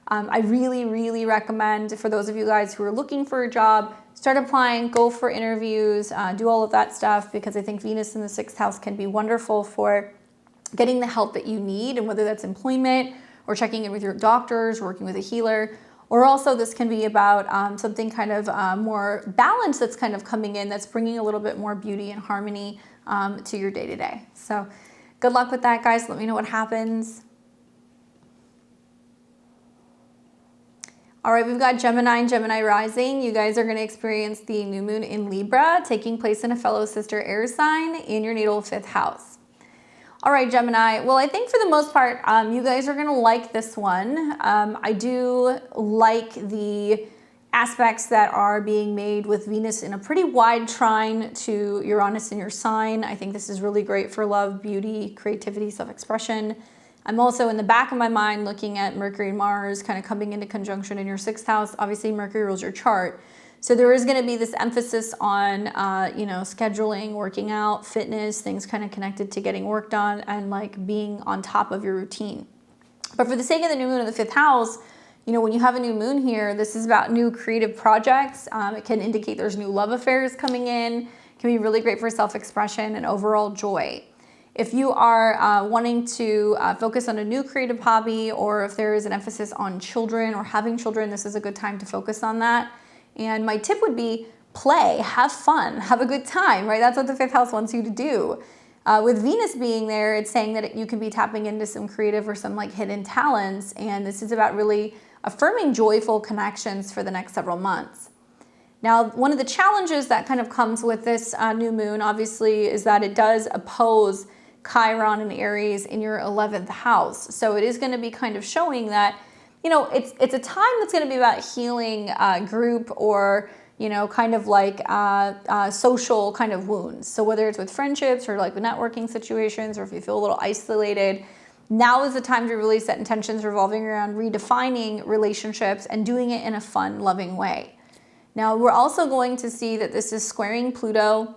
I really, really recommend for those of you guys who are looking for a job, start applying, go for interviews, do all of that stuff, because I think Venus in the 6th house can be wonderful for getting the help that you need, and whether that's employment or checking in with your doctors, working with a healer, or also this can be about something kind of more balance that's kind of coming in, that's bringing a little bit more beauty and harmony to your day-to-day. So good luck with that, guys. Let me know what happens. All right, we've got Gemini and Gemini rising. You guys are going to experience the new moon in Libra taking place in a fellow sister air sign in your natal 5th house. All right, Gemini. Well, I think for the most part, you guys are going to like this one. I do like the aspects that are being made with Venus in a pretty wide trine to Uranus in your sign. I think this is really great for love, beauty, creativity, self-expression. I'm also in the back of my mind looking at Mercury and Mars kind of coming into conjunction in your 6th house. Obviously, Mercury rules your chart. So there is going to be this emphasis on, scheduling, working out, fitness, things kind of connected to getting work done and like being on top of your routine. But for the sake of the new moon in the 5th house, when you have a new moon here, this is about new creative projects. It can indicate there's new love affairs coming in. It can be really great for self-expression and overall joy. If you are wanting to focus on a new creative hobby, or if there is an emphasis on children or having children, this is a good time to focus on that. And my tip would be play, have fun, have a good time, right? That's what the 5th house wants you to do. With Venus being there, it's saying that you can be tapping into some creative or some like hidden talents. And this is about really affirming joyful connections for the next several months. Now, one of the challenges that kind of comes with this new moon, obviously, is that it does oppose Chiron and Aries in your 11th house. So it is going to be kind of showing that, it's a time that's going to be about healing group or, kind of like social kind of wounds. So whether it's with friendships or like networking situations, or if you feel a little isolated, now is the time to really set intentions revolving around redefining relationships and doing it in a fun, loving way. Now, we're also going to see that this is squaring Pluto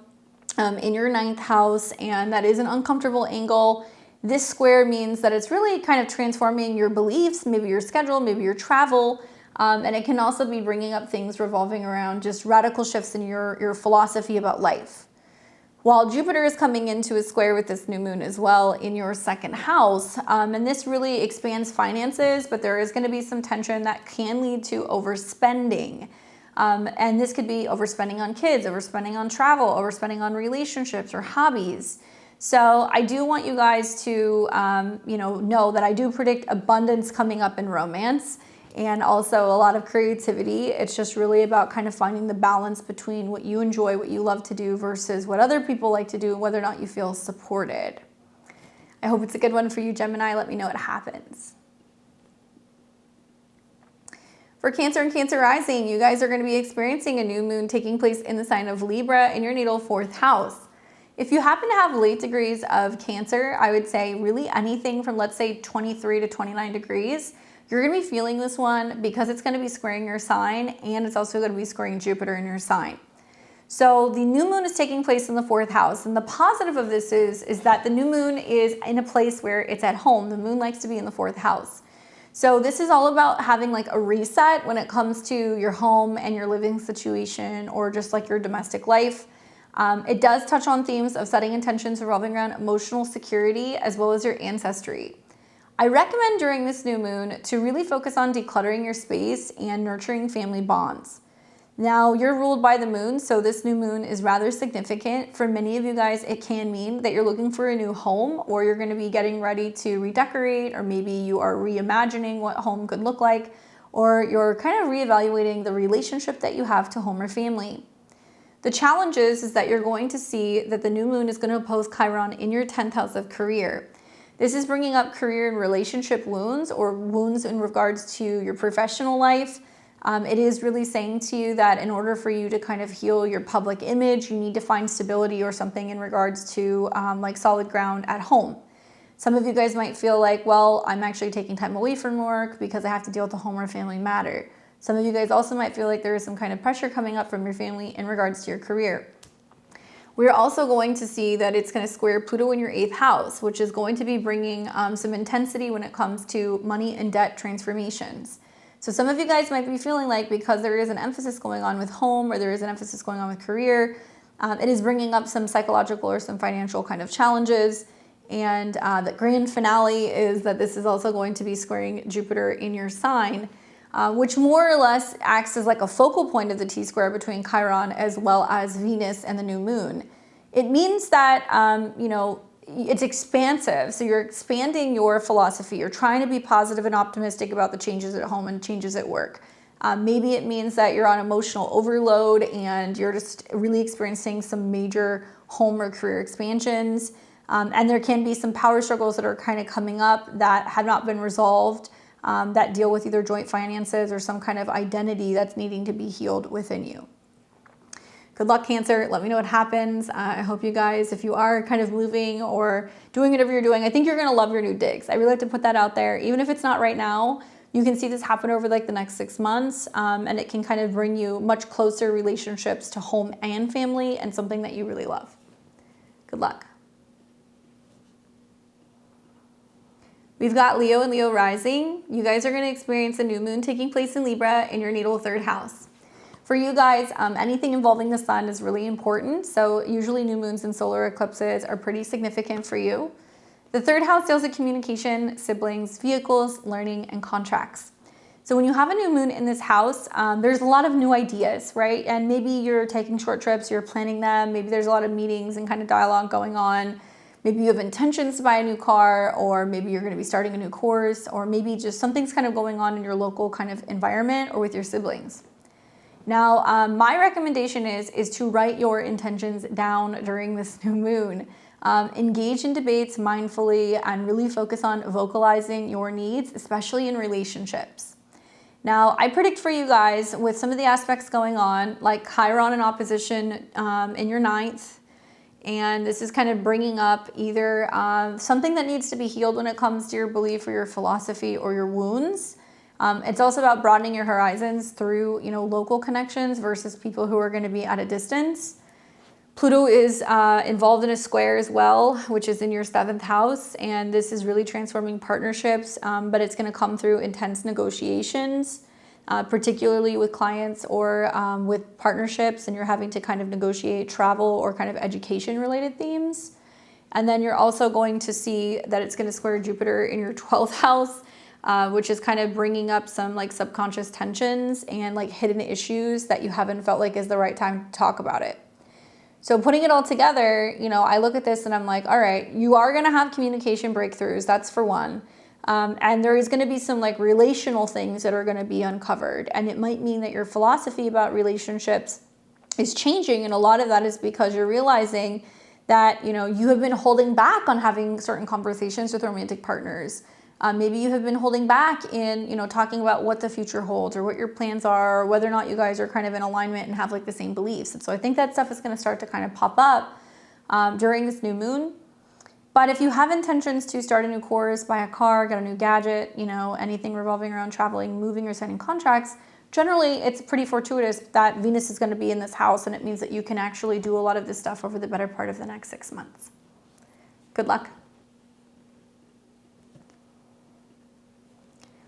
in your 9th house, and that is an uncomfortable angle. This square means that it's really kind of transforming your beliefs, maybe your schedule, maybe your travel, and it can also be bringing up things revolving around just radical shifts in your philosophy about life. While Jupiter is coming into a square with this new moon as well in your 2nd house, and this really expands finances, but there is going to be some tension that can lead to overspending. And this could be overspending on kids, overspending on travel, overspending on relationships or hobbies. So I do want you guys to, know that I do predict abundance coming up in romance, and also a lot of creativity. It's just really about kind of finding the balance between what you enjoy, what you love to do, versus what other people like to do, and whether or not you feel supported. I hope it's a good one for you, Gemini. Let me know what happens. For Cancer and Cancer rising, you guys are going to be experiencing a new moon taking place in the sign of Libra in your natal 4th house. If you happen to have late degrees of Cancer, I would say really anything from, let's say, 23 to 29 degrees, you're going to be feeling this one because it's going to be squaring your sign, and it's also going to be squaring Jupiter in your sign. So the new moon is taking place in the 4th house, and the positive of this is that the new moon is in a place where it's at home. The moon likes to be in the 4th house. So this is all about having like a reset when it comes to your home and your living situation, or just like your domestic life. It does touch on themes of setting intentions revolving around emotional security as well as your ancestry. I recommend during this new moon to really focus on decluttering your space and nurturing family bonds. Now, you're ruled by the moon, so this new moon is rather significant. For many of you guys, it can mean that you're looking for a new home, or you're going to be getting ready to redecorate, or maybe you are reimagining what home could look like, or you're kind of reevaluating the relationship that you have to home or family. The challenge is that you're going to see that the new moon is going to oppose Chiron in your 10th house of career. This is bringing up career and relationship wounds, or wounds in regards to your professional life. It is really saying to you that in order for you to kind of heal your public image, you need to find stability or something in regards to like solid ground at home. Some of you guys might feel like, well, I'm actually taking time away from work because I have to deal with the home or family matter. Some of you guys also might feel like there is some kind of pressure coming up from your family in regards to your career. We're also going to see that it's going to square Pluto in your 8th house, which is going to be bringing some intensity when it comes to money and debt transformations. So some of you guys might be feeling like, because there is an emphasis going on with home, or there is an emphasis going on with career, it is bringing up some psychological or some financial kind of challenges. And the grand finale is that this is also going to be squaring Jupiter in your sign, which more or less acts as like a focal point of the T-square between Chiron as well as Venus and the new moon. It means that, you know, it's expansive. So you're expanding your philosophy. You're trying to be positive and optimistic about the changes at home and changes at work. Maybe it means that you're on emotional overload and you're just really experiencing some major home or career expansions. And there can be some power struggles that are kind of coming up that have not been resolved, that deal with either joint finances or some kind of identity that's needing to be healed within you. Good luck, Cancer. Let me know what happens. I hope you guys, if you are kind of moving or doing whatever you're doing, I think you're going to love your new digs. I really like to put that out there. Even if it's not right now, you can see this happen over like the next 6 months, and it can kind of bring you much closer relationships to home and family and something that you really love. Good luck. We've got Leo and Leo rising. You guys are going to experience a new moon taking place in Libra in your natal 3rd house. For you guys, anything involving the sun is really important. So usually new moons and solar eclipses are pretty significant for you. The 3rd house deals with communication, siblings, vehicles, learning, and contracts. So when you have a new moon in this house, there's a lot of new ideas, right? And maybe you're taking short trips, you're planning them. Maybe there's a lot of meetings and kind of dialogue going on. Maybe you have intentions to buy a new car, or maybe you're going to be starting a new course, or maybe just something's kind of going on in your local kind of environment or with your siblings. Now, my recommendation is to write your intentions down during this new moon. Engage in debates mindfully and really focus on vocalizing your needs, especially in relationships. Now, I predict for you guys, with some of the aspects going on, like Chiron in opposition in your 9th, and this is kind of bringing up either something that needs to be healed when it comes to your belief or your philosophy or your wounds. It's also about broadening your horizons through, you know, local connections versus people who are going to be at a distance. Pluto is involved in a square as well, which is in your 7th house, and this is really transforming partnerships, but it's going to come through intense negotiations, particularly with clients or with partnerships, and you're having to kind of negotiate travel or kind of education-related themes. And then you're also going to see that it's going to square Jupiter in your 12th house, which is kind of bringing up some like subconscious tensions and like hidden issues that you haven't felt like is the right time to talk about it. So putting it all together, you know, I look at this and I'm like, all right, you are going to have communication breakthroughs. That's for one. And there is going to be some like relational things that are going to be uncovered. And it might mean that your philosophy about relationships is changing. And a lot of that is because you're realizing that, you know, you have been holding back on having certain conversations with romantic partners. Maybe you have been holding back in, you know, talking about what the future holds or what your plans are, or whether or not you guys are kind of in alignment and have like the same beliefs. And so I think that stuff is going to start to kind of pop up during this new moon. But if you have intentions to start a new course, buy a car, get a new gadget, you know, anything revolving around traveling, moving, or signing contracts, generally it's pretty fortuitous that Venus is going to be in this house, and it means that you can actually do a lot of this stuff over the better part of the next 6 months. Good luck.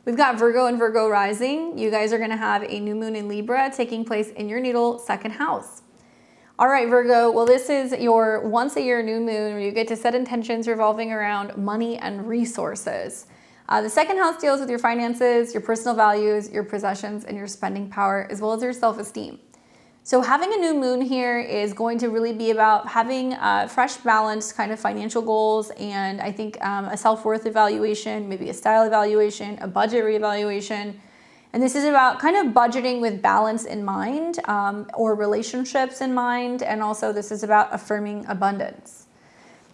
We've got Virgo and Virgo rising. You guys are going to have a new moon in Libra taking place in your natal 2nd house. All right, Virgo, well, this is your once a year new moon where you get to set intentions revolving around money and resources. The 2nd house deals with your finances, your personal values, your possessions, and your spending power, as well as your self-esteem. So having a new moon here is going to really be about having fresh, balanced kind of financial goals, and I think a self-worth evaluation, maybe a style evaluation, a budget reevaluation. And this is about kind of budgeting with balance in mind, or relationships in mind, and also this is about affirming abundance.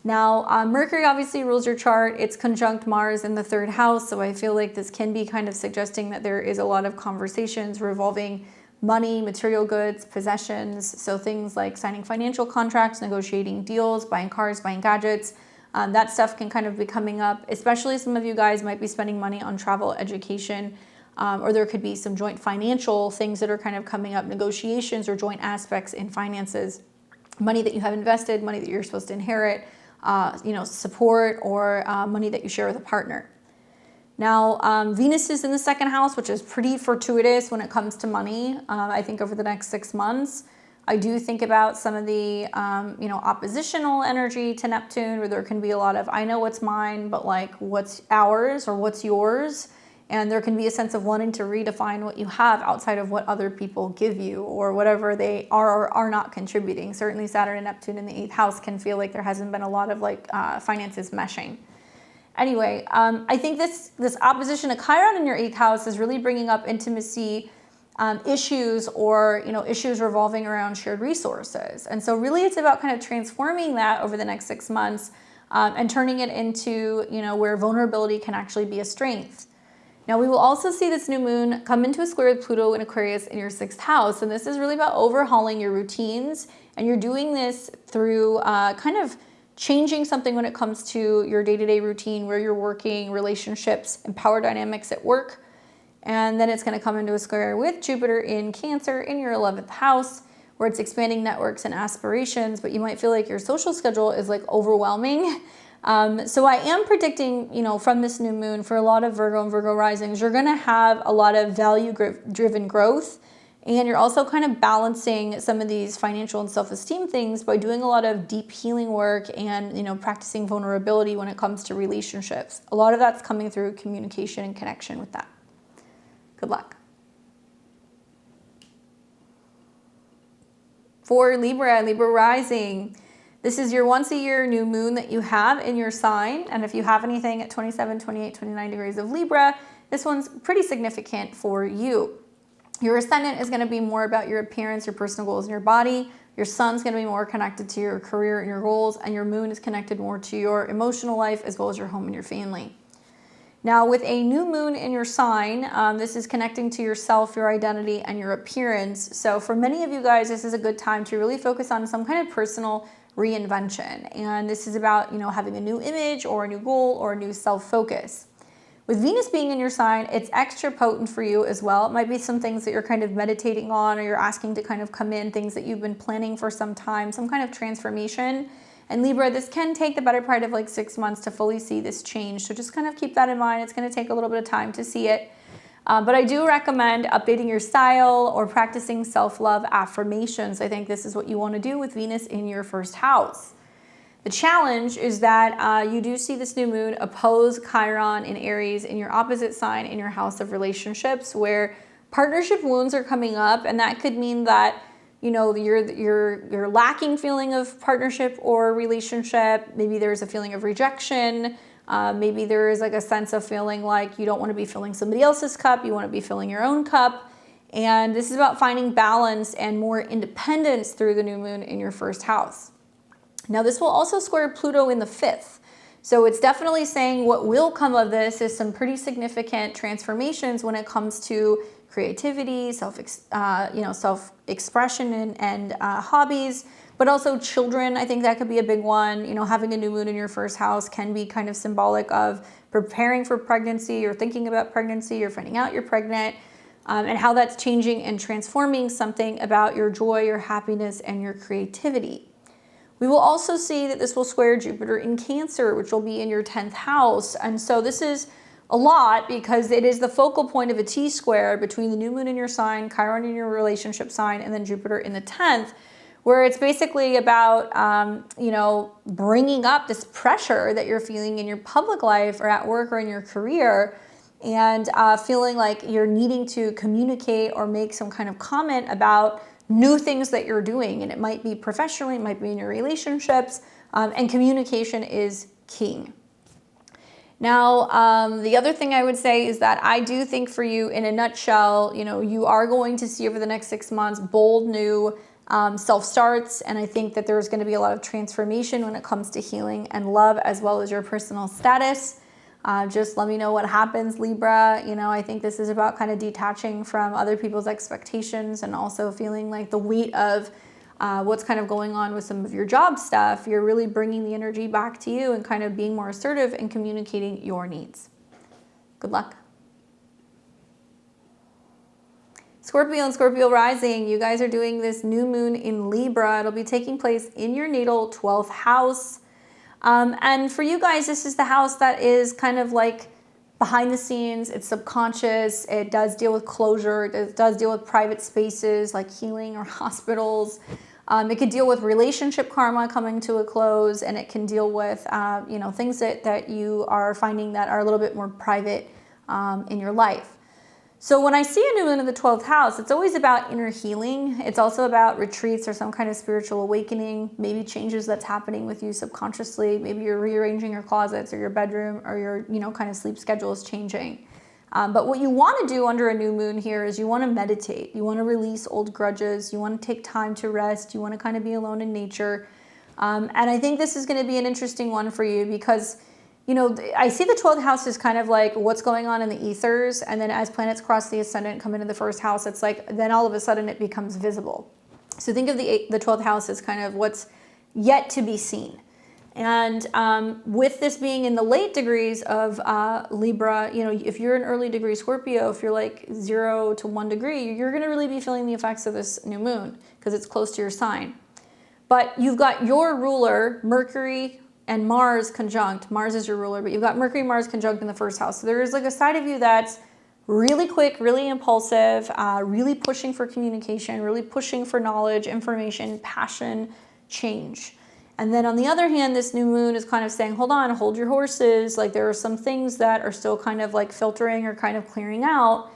Now, Mercury obviously rules your chart. It's conjunct Mars in the 3rd house, so I feel like this can be kind of suggesting that there is a lot of conversations revolving money, material goods, possessions, so things like signing financial contracts, negotiating deals, buying cars, buying gadgets. That stuff can kind of be coming up, especially some of you guys might be spending money on travel, education, or there could be some joint financial things that are kind of coming up, negotiations or joint aspects in finances money that you have invested, money that you're supposed to inherit, support, or money that you share with a partner. Now, Venus is in the second house, which is pretty fortuitous when it comes to money. I think over the next 6 months, I do think about some of the, oppositional energy to Neptune, where there can be a lot of, I know what's mine, but like what's ours or what's yours. And there can be a sense of wanting to redefine what you have outside of what other people give you or whatever they are or are not contributing. Certainly Saturn and Neptune in the 8th house can feel like there hasn't been a lot of finances meshing. Anyway, I think this opposition to Chiron in your 8th house is really bringing up intimacy issues or issues revolving around shared resources. And so really it's about kind of transforming that over the next 6 months and turning it into where vulnerability can actually be a strength. Now we will also see this new moon come into a square with Pluto in Aquarius in your 6th house. And this is really about overhauling your routines. And you're doing this through kind of changing something when it comes to your day-to-day routine, where you're working, relationships, and power dynamics at work. And then it's going to come into a square with Jupiter in Cancer in your 11th house, where it's expanding networks and aspirations, but you might feel like your social schedule is like overwhelming. So I am predicting, from this new moon for a lot of Virgo and Virgo risings, you're going to have a lot of value-driven growth. And you're also kind of balancing some of these financial and self-esteem things by doing a lot of deep healing work and, practicing vulnerability when it comes to relationships. A lot of that's coming through communication and connection with that. Good luck. For Libra rising, this is your once a year new moon that you have in your sign. And if you have anything at 27, 28, 29 degrees of Libra, this one's pretty significant for you. Your ascendant is going to be more about your appearance, your personal goals, and your body. Your sun's going to be more connected to your career and your goals, and your moon is connected more to your emotional life as well as your home and your family. Now, with a new moon in your sign, this is connecting to yourself, your identity, and your appearance. So for many of you guys, this is a good time to really focus on some kind of personal reinvention. And this is about, having a new image or a new goal or a new self-focus. With Venus being in your sign, it's extra potent for you as well. It might be some things that you're kind of meditating on or you're asking to kind of come in, things that you've been planning for some time, some kind of transformation. And Libra, this can take the better part of like 6 months to fully see this change. So just kind of keep that in mind. It's going to take a little bit of time to see it. But I do recommend updating your style or practicing self-love affirmations. I think this is what you want to do with Venus in your 1st house. The challenge is that you do see this new moon oppose Chiron in Aries in your opposite sign in your house of relationships, where partnership wounds are coming up, and that could mean that you're lacking feeling of partnership or relationship. Maybe there's a feeling of rejection. Maybe there is like a sense of feeling like you don't want to be filling somebody else's cup. You want to be filling your own cup. And this is about finding balance and more independence through the new moon in your 1st house. Now, this will also square Pluto in the 5th. So it's definitely saying what will come of this is some pretty significant transformations when it comes to creativity, self-expression and hobbies, but also children. I think that could be a big one. Having a new moon in your 1st house can be kind of symbolic of preparing for pregnancy or thinking about pregnancy or finding out you're pregnant, and how that's changing and transforming something about your joy, your happiness, and your creativity. We will also see that this will square Jupiter in Cancer, which will be in your 10th house. And so this is a lot because it is the focal point of a T-square between the new moon in your sign, Chiron in your relationship sign, and then Jupiter in the 10th, where it's basically about, bringing up this pressure that you're feeling in your public life or at work or in your career, and feeling like you're needing to communicate or make some kind of comment about new things that you're doing. And it might be professionally, it might be in your relationships, and communication is king. Now, the other thing I would say is that I do think for you, in a nutshell, you are going to see over the next 6 months bold new self-starts. And I think that there's going to be a lot of transformation when it comes to healing and love, as well as your personal status. Just let me know what happens, Libra. I think this is about kind of detaching from other people's expectations and also feeling like the weight of what's kind of going on with some of your job stuff. You're really bringing the energy back to you and kind of being more assertive and communicating your needs. Good luck. Scorpio and Scorpio rising, you guys are doing this new moon in Libra. It'll be taking place in your natal 12th house. And for you guys, this is the house that is kind of like behind the scenes. It's subconscious. It does deal with closure. It does deal with private spaces like healing or hospitals. It could deal with relationship karma coming to a close, and it can deal with things that you are finding that are a little bit more private in your life. So when I see a new moon in the 12th house, it's always about inner healing. It's also about retreats or some kind of spiritual awakening, maybe changes that's happening with you subconsciously. Maybe you're rearranging your closets or your bedroom, or your kind of sleep schedule is changing. But what you want to do under a new moon here is you want to meditate. You want to release old grudges. You want to take time to rest. You want to kind of be alone in nature. And I think this is going to be an interesting one for you because I see the 12th house is kind of like what's going on in the ethers. And then as planets cross the ascendant, come into the first house, it's like, then all of a sudden it becomes visible. So think of the 12th house as kind of what's yet to be seen. And with this being in the late degrees of Libra, if you're an early degree Scorpio, if you're like 0 to 1 degree, you're going to really be feeling the effects of this new moon because it's close to your sign. But you've got your ruler, Mercury, and Mars conjunct. Mars is your ruler, but you've got Mercury, Mars conjunct in the first house. So there is like a side of you that's really quick, really impulsive, really pushing for communication, really pushing for knowledge, information, passion, change. And then on the other hand, this new moon is kind of saying, hold on, hold your horses. Like there are some things that are still kind of like filtering or kind of clearing out.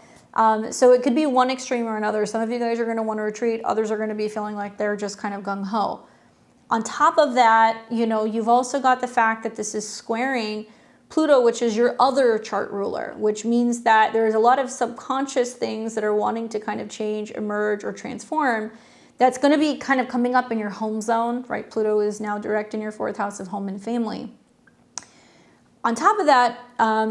So it could be one extreme or another. Some of you guys are going to want to retreat. Others are going to be feeling like they're just kind of gung-ho. On top of that, you've also got the fact that this is squaring Pluto, which is your other chart ruler, which means that there's a lot of subconscious things that are wanting to kind of change, emerge, or transform. That's going to be kind of coming up in your home zone, right? Pluto is now direct in your 4th house of home and family. On top of that,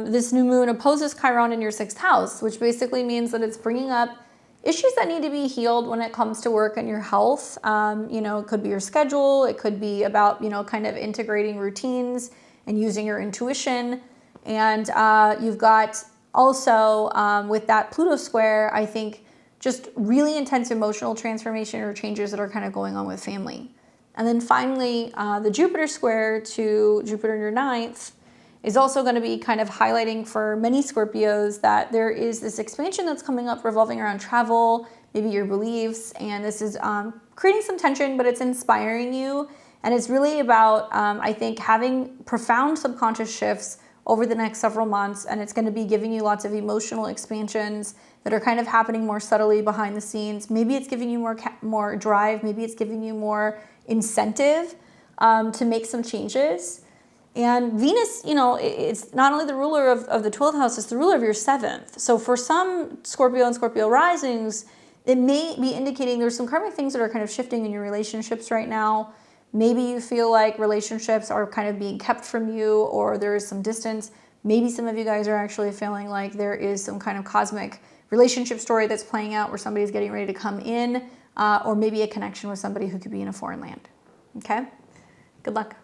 this new moon opposes Chiron in your 6th house, which basically means that it's bringing up issues that need to be healed when it comes to work and your health. It could be your schedule. It could be about, kind of integrating routines and using your intuition. And you've got also with that Pluto square, I think just really intense emotional transformation or changes that are kind of going on with family. And then finally, the Jupiter square to Jupiter in your 9th is also going to be kind of highlighting for many Scorpios that there is this expansion that's coming up revolving around travel, maybe your beliefs, and this is creating some tension, but it's inspiring you. And it's really about, I think, having profound subconscious shifts over the next several months, and it's going to be giving you lots of emotional expansions that are kind of happening more subtly behind the scenes. Maybe it's giving you more drive, maybe it's giving you more incentive to make some changes. And Venus, it's not only the ruler of the 12th house, it's the ruler of your 7th. So for some Scorpio and Scorpio risings, it may be indicating there's some karmic things that are kind of shifting in your relationships right now. Maybe you feel like relationships are kind of being kept from you, or there is some distance. Maybe some of you guys are actually feeling like there is some kind of cosmic relationship story that's playing out where somebody's getting ready to come in, or maybe a connection with somebody who could be in a foreign land. Okay? Good luck.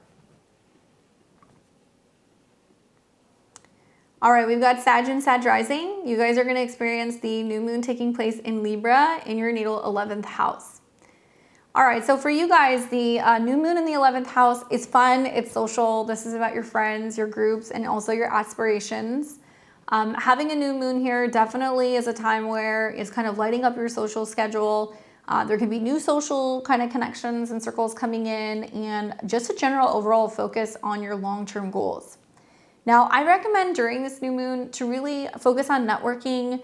All right, we've got Sag and Sag rising. You guys are going to experience the new moon taking place in Libra in your natal 11th house. All right, so for you guys, the new moon in the 11th house is fun. It's social. This is about your friends, your groups, and also your aspirations. Having a new moon here definitely is a time where it's kind of lighting up your social schedule. There can be new social kind of connections and circles coming in, and just a general overall focus on your long-term goals. Now, I recommend during this new moon to really focus on networking,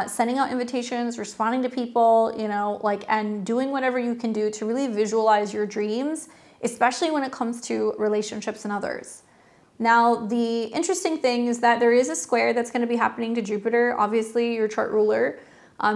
sending out invitations, responding to people, and doing whatever you can do to really visualize your dreams, especially when it comes to relationships and others. Now, the interesting thing is that there is a square that's going to be happening to Jupiter, obviously your chart ruler.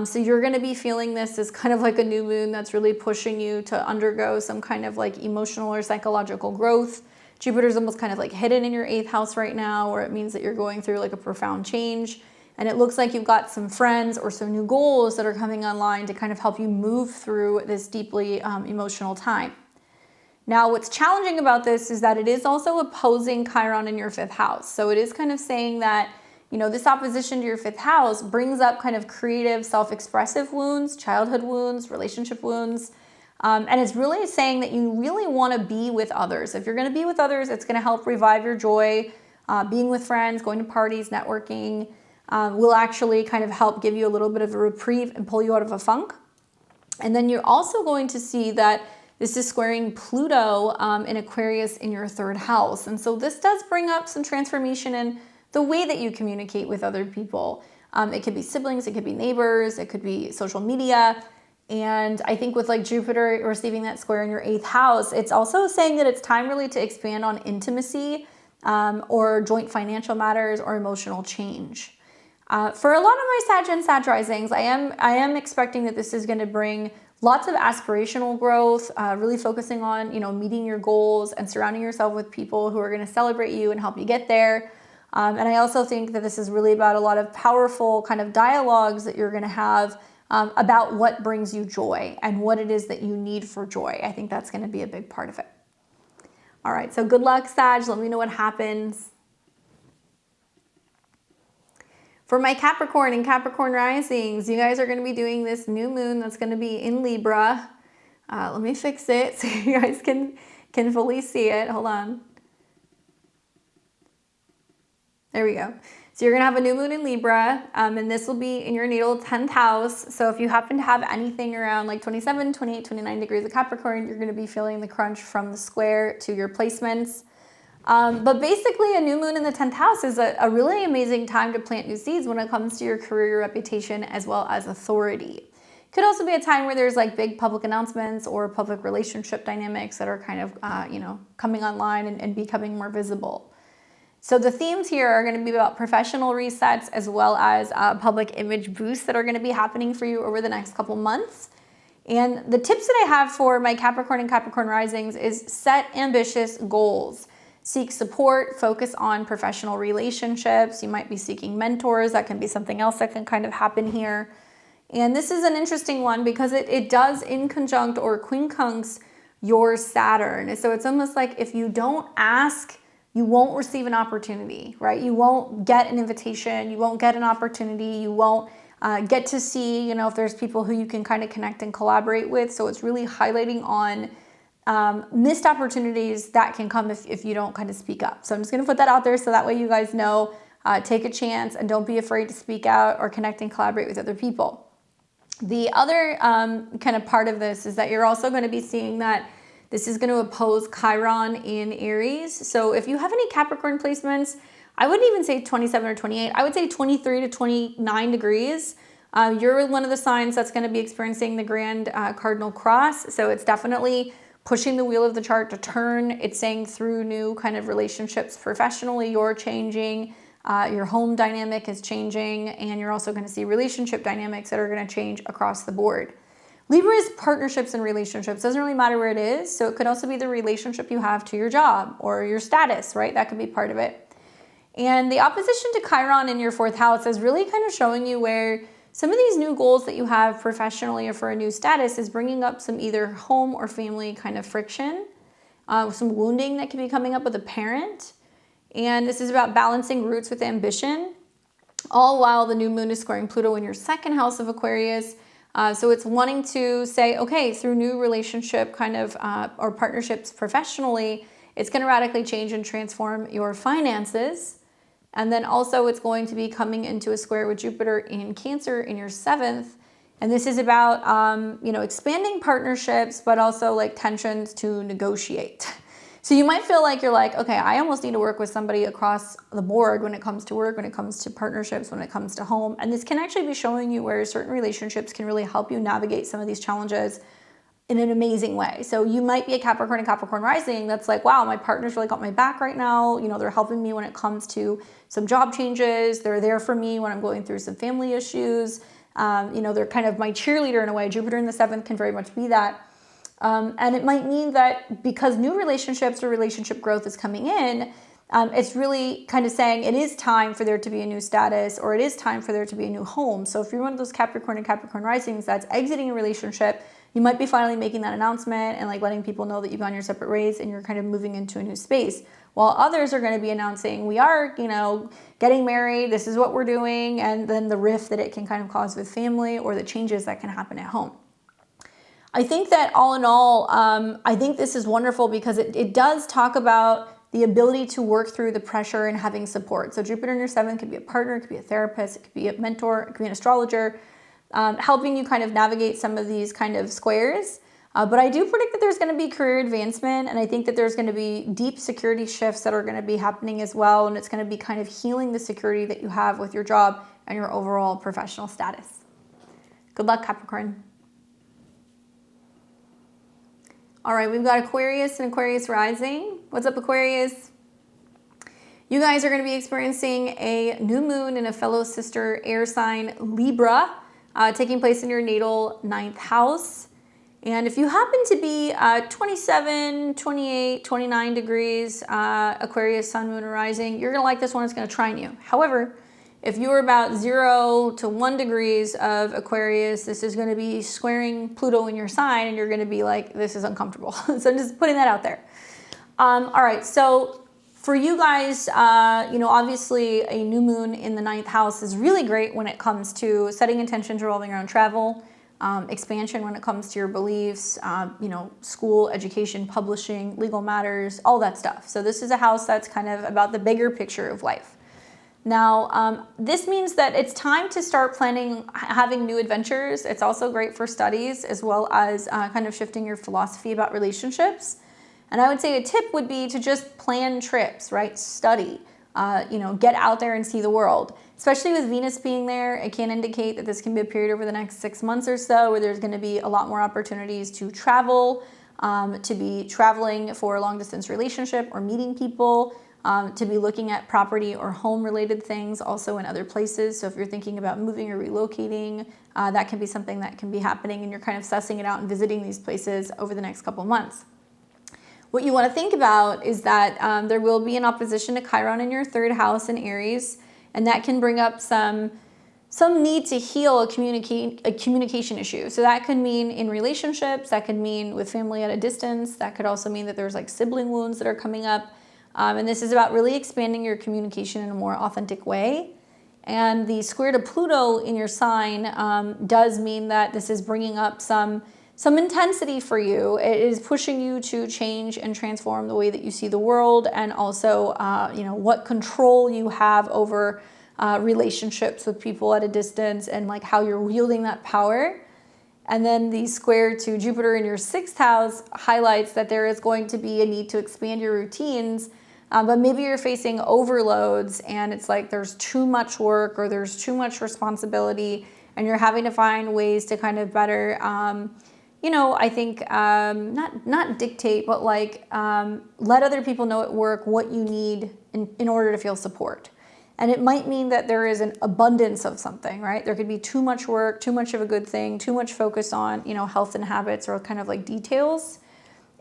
So you're going to be feeling this as kind of like a new moon that's really pushing you to undergo some kind of like emotional or psychological growth. Jupiter's almost kind of like hidden in your 8th house right now, where it means that you're going through like a profound change. And it looks like you've got some friends or some new goals that are coming online to kind of help you move through this deeply emotional time. Now, what's challenging about this is that it is also opposing Chiron in your 5th house. So it is kind of saying that, you know, this opposition to your 5th house brings up kind of creative, self-expressive wounds, childhood wounds, relationship wounds. And it's really saying that you really want to be with others. If you're going to be with others, it's going to help revive your joy. Being with friends, going to parties, networking will actually kind of help give you a little bit of a reprieve and pull you out of a funk. And then you're also going to see that this is squaring Pluto in Aquarius in your 3rd house. And so this does bring up some transformation in the way that you communicate with other people. It could be siblings, it could be neighbors, it could be social media. And I think with like Jupiter receiving that square in your 8th house, it's also saying that it's time really to expand on intimacy or joint financial matters or emotional change. For a lot of my Sag and Sag risings, I am expecting that this is going to bring lots of aspirational growth, really focusing on, you know, meeting your goals and surrounding yourself with people who are going to celebrate you and help you get there. And I also think that this is really about a lot of powerful kind of dialogues that you're going to have about what brings you joy and what it is that you need for joy. I think that's going to be a big part of it. All right, so good luck, Sag. Let me know what happens. For my Capricorn and Capricorn risings, you guys are going to be doing this new moon that's going to be in Libra. Let me fix it so you guys can fully see it. Hold on. There we go. So you're going to have a new moon in Libra, and this will be in your natal 10th house. So if you happen to have anything around like 27, 28, 29 degrees of Capricorn, you're going to be feeling the crunch from the square to your placements. But basically a new moon in the 10th house is a really amazing time to plant new seeds when it comes to your career, reputation, as well as authority. Could also be a time where there's like big public announcements or public relationship dynamics that are kind of, you know, coming online and becoming more visible. So the themes here are going to be about professional resets as well as public image boosts that are going to be happening for you over the next couple months. And the tips that I have for my Capricorn and Capricorn risings is set ambitious goals. Seek support, focus on professional relationships. You might be seeking mentors. That can be something else that can kind of happen here. And this is an interesting one because it does in conjunct or quincunx your Saturn. So it's almost like if you don't ask, you won't receive an opportunity, right? You won't get an invitation. You won't get an opportunity. You won't get to see, you know, if there's people who you can kind of connect and collaborate with. So it's really highlighting on missed opportunities that can come if you don't kind of speak up. So I'm just going to put that out there so that way you guys know, take a chance and don't be afraid to speak out or connect and collaborate with other people. The other kind of part of this is that you're also going to be seeing that this is going to oppose Chiron in Aries. So if you have any Capricorn placements, I wouldn't even say 27 or 28. I would say 23 to 29 degrees. You're one of the signs that's going to be experiencing the grand cardinal cross. So it's definitely pushing the wheel of the chart to turn. It's saying through new kind of relationships professionally, you're changing. Your home dynamic is changing. And you're also going to see relationship dynamics that are going to change across the board. Libra is partnerships and relationships. Doesn't really matter where it is. So it could also be the relationship you have to your job or your status, right? That could be part of it. And the opposition to Chiron in your 4th house is really kind of showing you where some of these new goals that you have professionally or for a new status is bringing up some either home or family kind of friction, some wounding that can be coming up with a parent. And this is about balancing roots with ambition, all while the new moon is squaring Pluto in your 2nd house of Aquarius. So it's wanting to say, okay, through new relationship kind of or partnerships professionally, it's going to radically change and transform your finances. And then also it's going to be coming into a square with Jupiter in Cancer in your 7th. And this is about, you know, expanding partnerships, but also like tensions to negotiate. So you might feel like you're like, okay, I almost need to work with somebody across the board when it comes to work, when it comes to partnerships, when it comes to home. And this can actually be showing you where certain relationships can really help you navigate some of these challenges in an amazing way. So you might be a Capricorn and Capricorn rising that's like, wow, my partner's really got my back right now. You know, they're helping me when it comes to some job changes. They're there for me when I'm going through some family issues. You know, they're kind of my cheerleader in a way. Jupiter in the 7th can very much be that. And it might mean that because new relationships or relationship growth is coming in, it's really kind of saying it is time for there to be a new status or it is time for there to be a new home. So if you're one of those Capricorn and Capricorn risings that's exiting a relationship, you might be finally making that announcement and like letting people know that you've gone your separate ways and you're kind of moving into a new space. While others are going to be announcing, we are, getting married, this is what we're doing, and then the rift that it can kind of cause with family or the changes that can happen at home. I think that all in all, I think this is wonderful because it does talk about the ability to work through the pressure and having support. So Jupiter in your 7th could be a partner, it could be a therapist, it could be a mentor, it could be an astrologer, helping you kind of navigate some of these kind of squares. But I do predict that there's going to be career advancement, and I think that there's going to be deep security shifts that are going to be happening as well, and it's going to be kind of healing the security that you have with your job and your overall professional status. Good luck, Capricorn. All right, we've got Aquarius and Aquarius rising. What's up, Aquarius? You guys are going to be experiencing a new moon in a fellow sister air sign, Libra, taking place in your natal 9th house. And if you happen to be 27, 28, 29 degrees Aquarius, sun, moon, or rising, you're going to like this one. It's going to trine you. However, if you're about 0 to 1 degrees of Aquarius, this is going to be squaring Pluto in your sign, and you're going to be like, this is uncomfortable. So I'm just putting that out there. All right, so for you guys, obviously a new moon in the 9th house is really great when it comes to setting intentions revolving around travel, expansion when it comes to your beliefs, school, education, publishing, legal matters, all that stuff. So this is a house that's kind of about the bigger picture of life. Now, this means that it's time to start planning, having new adventures. It's also great for studies as well as kind of shifting your philosophy about relationships. And I would say a tip would be to just plan trips, right? Study, get out there and see the world. Especially with Venus being there, it can indicate that this can be a period over the next 6 months or so where there's going to be a lot more opportunities to travel, to be traveling for a long distance relationship or meeting people, to be looking at property or home related things also in other places. So if you're thinking about moving or relocating, that can be something that can be happening, and you're kind of sussing it out and visiting these places over the next couple months. What you want to think about is that there will be an opposition to Chiron in your 3rd house in Aries, and that can bring up some need to heal a communication issue. So that could mean in relationships, that could mean with family at a distance, that could also mean that there's like sibling wounds that are coming up. And this is about really expanding your communication in a more authentic way. And the square to Pluto in your sign does mean that this is bringing up some intensity for you. It is pushing you to change and transform the way that you see the world, and also, what control you have over relationships with people at a distance, and like how you're wielding that power. And then the square to Jupiter in your 6th house highlights that there is going to be a need to expand your routines, but maybe you're facing overloads and it's like there's too much work or there's too much responsibility, and you're having to find ways to kind of better I think not dictate, but like let other people know at work what you need in order to feel support. And it might mean that there is an abundance of something, right? There could be too much work, too much of a good thing, too much focus on, health and habits or kind of like details.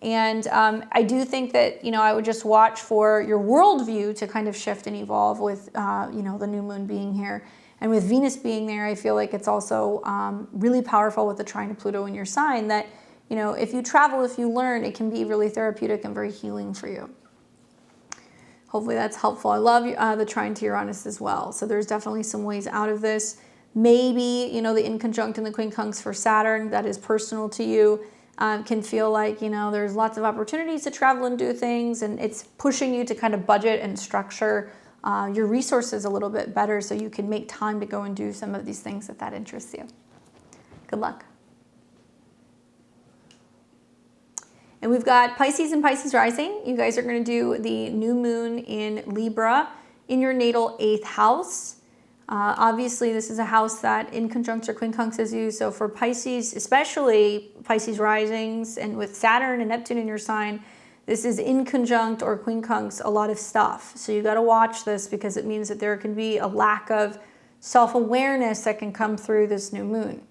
And I do think that, I would just watch for your worldview to kind of shift and evolve with, the new moon being here. And with Venus being there, I feel like it's also really powerful with the trine to Pluto in your sign that, if you travel, if you learn, it can be really therapeutic and very healing for you. Hopefully that's helpful. I love the trine to Uranus as well. So there's definitely some ways out of this. Maybe, the inconjunct and the quincunx for Saturn that is personal to you can feel like, there's lots of opportunities to travel and do things, and it's pushing you to kind of budget and structure your resources a little bit better so you can make time to go and do some of these things that interests you. Good luck. And we've got Pisces and Pisces rising. You guys are going to do the new moon in Libra in your natal 8th house. Obviously, this is a house that in conjunct or quincunxes you. So for Pisces, especially Pisces risings, and with Saturn and Neptune in your sign, this is in conjunct or quincunx a lot of stuff. So you got to watch this because it means that there can be a lack of self-awareness that can come through this new moon.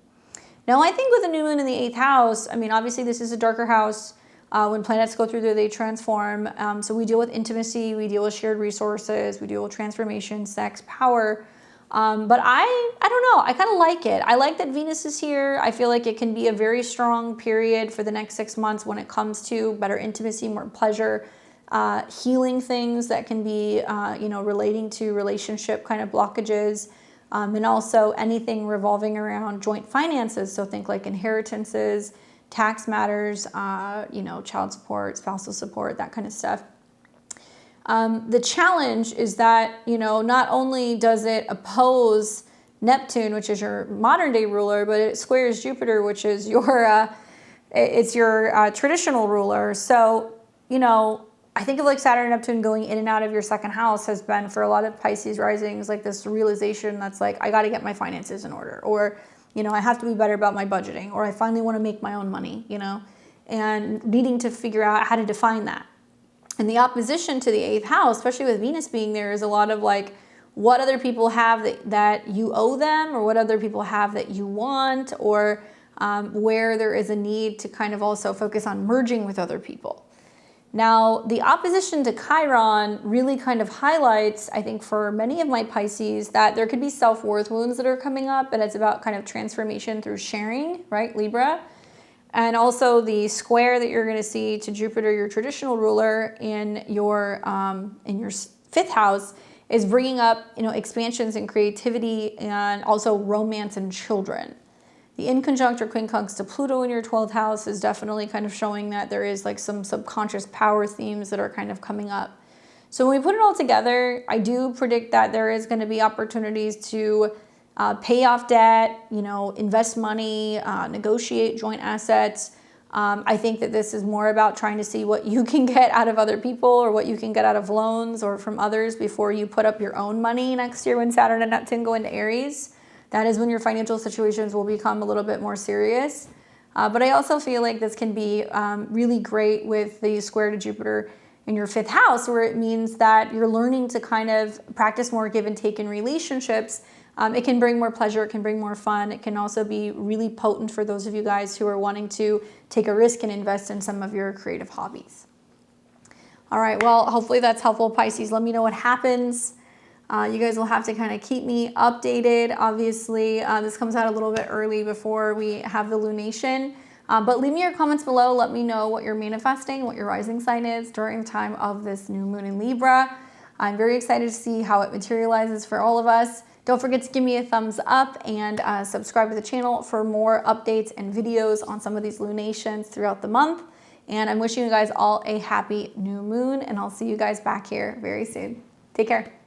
Now, I think with the new moon in the 8th house, obviously this is a darker house. When planets go through there, they transform. So we deal with intimacy, we deal with shared resources, we deal with transformation, sex, power. But I don't know, I kind of like it. I like that Venus is here. I feel like it can be a very strong period for the next 6 months when it comes to better intimacy, more pleasure, healing things that can be, you know, relating to relationship kind of blockages, and also anything revolving around joint finances. So think like inheritances, tax matters, you know, child support, spousal support, that kind of stuff. The challenge is that, you know, not only does it oppose Neptune, which is your modern day ruler, but it squares Jupiter, which is your, it's your traditional ruler. So, you know, I think of like Saturn and Neptune going in and out of your second house has been for a lot of Pisces risings, like this realization that's like, I got to get my finances in order, or, you know, I have to be better about my budgeting, or I finally want to make my own money, you know, and needing to figure out how to define that. And the opposition to the 8th house, especially with Venus being there, is a lot of like what other people have that you owe them, or what other people have that you want, or where there is a need to kind of also focus on merging with other people. Now, the opposition to Chiron really kind of highlights, I think, for many of my Pisces, that there could be self-worth wounds that are coming up, and it's about kind of transformation through sharing, right, Libra? And also the square that you're going to see to Jupiter, your traditional ruler, in your 5th house, is bringing up, you know, expansions and creativity, and also romance and children. The inconjunct or quincunx to Pluto in your 12th house is definitely kind of showing that there is like some subconscious power themes that are kind of coming up. So when we put it all together, I do predict that there is going to be opportunities to pay off debt, you know, invest money, negotiate joint assets. I think that this is more about trying to see what you can get out of other people, or what you can get out of loans or from others before you put up your own money next year when Saturn and Neptune go into Aries. That is when your financial situations will become a little bit more serious. But I also feel like this can be really great with the square to Jupiter in your 5th house, where it means that you're learning to kind of practice more give and take in relationships. It can bring more pleasure, it can bring more fun. It can also be really potent for those of you guys who are wanting to take a risk and invest in some of your creative hobbies. All right, well, hopefully that's helpful, Pisces. Let me know what happens. You guys will have to kind of keep me updated. Obviously, this comes out a little bit early before we have the lunation. But leave me your comments below. Let me know what you're manifesting, what your rising sign is during the time of this new moon in Libra. I'm very excited to see how it materializes for all of us. Don't forget to give me a thumbs up and subscribe to the channel for more updates and videos on some of these lunations throughout the month. And I'm wishing you guys all a happy new moon, and I'll see you guys back here very soon. Take care.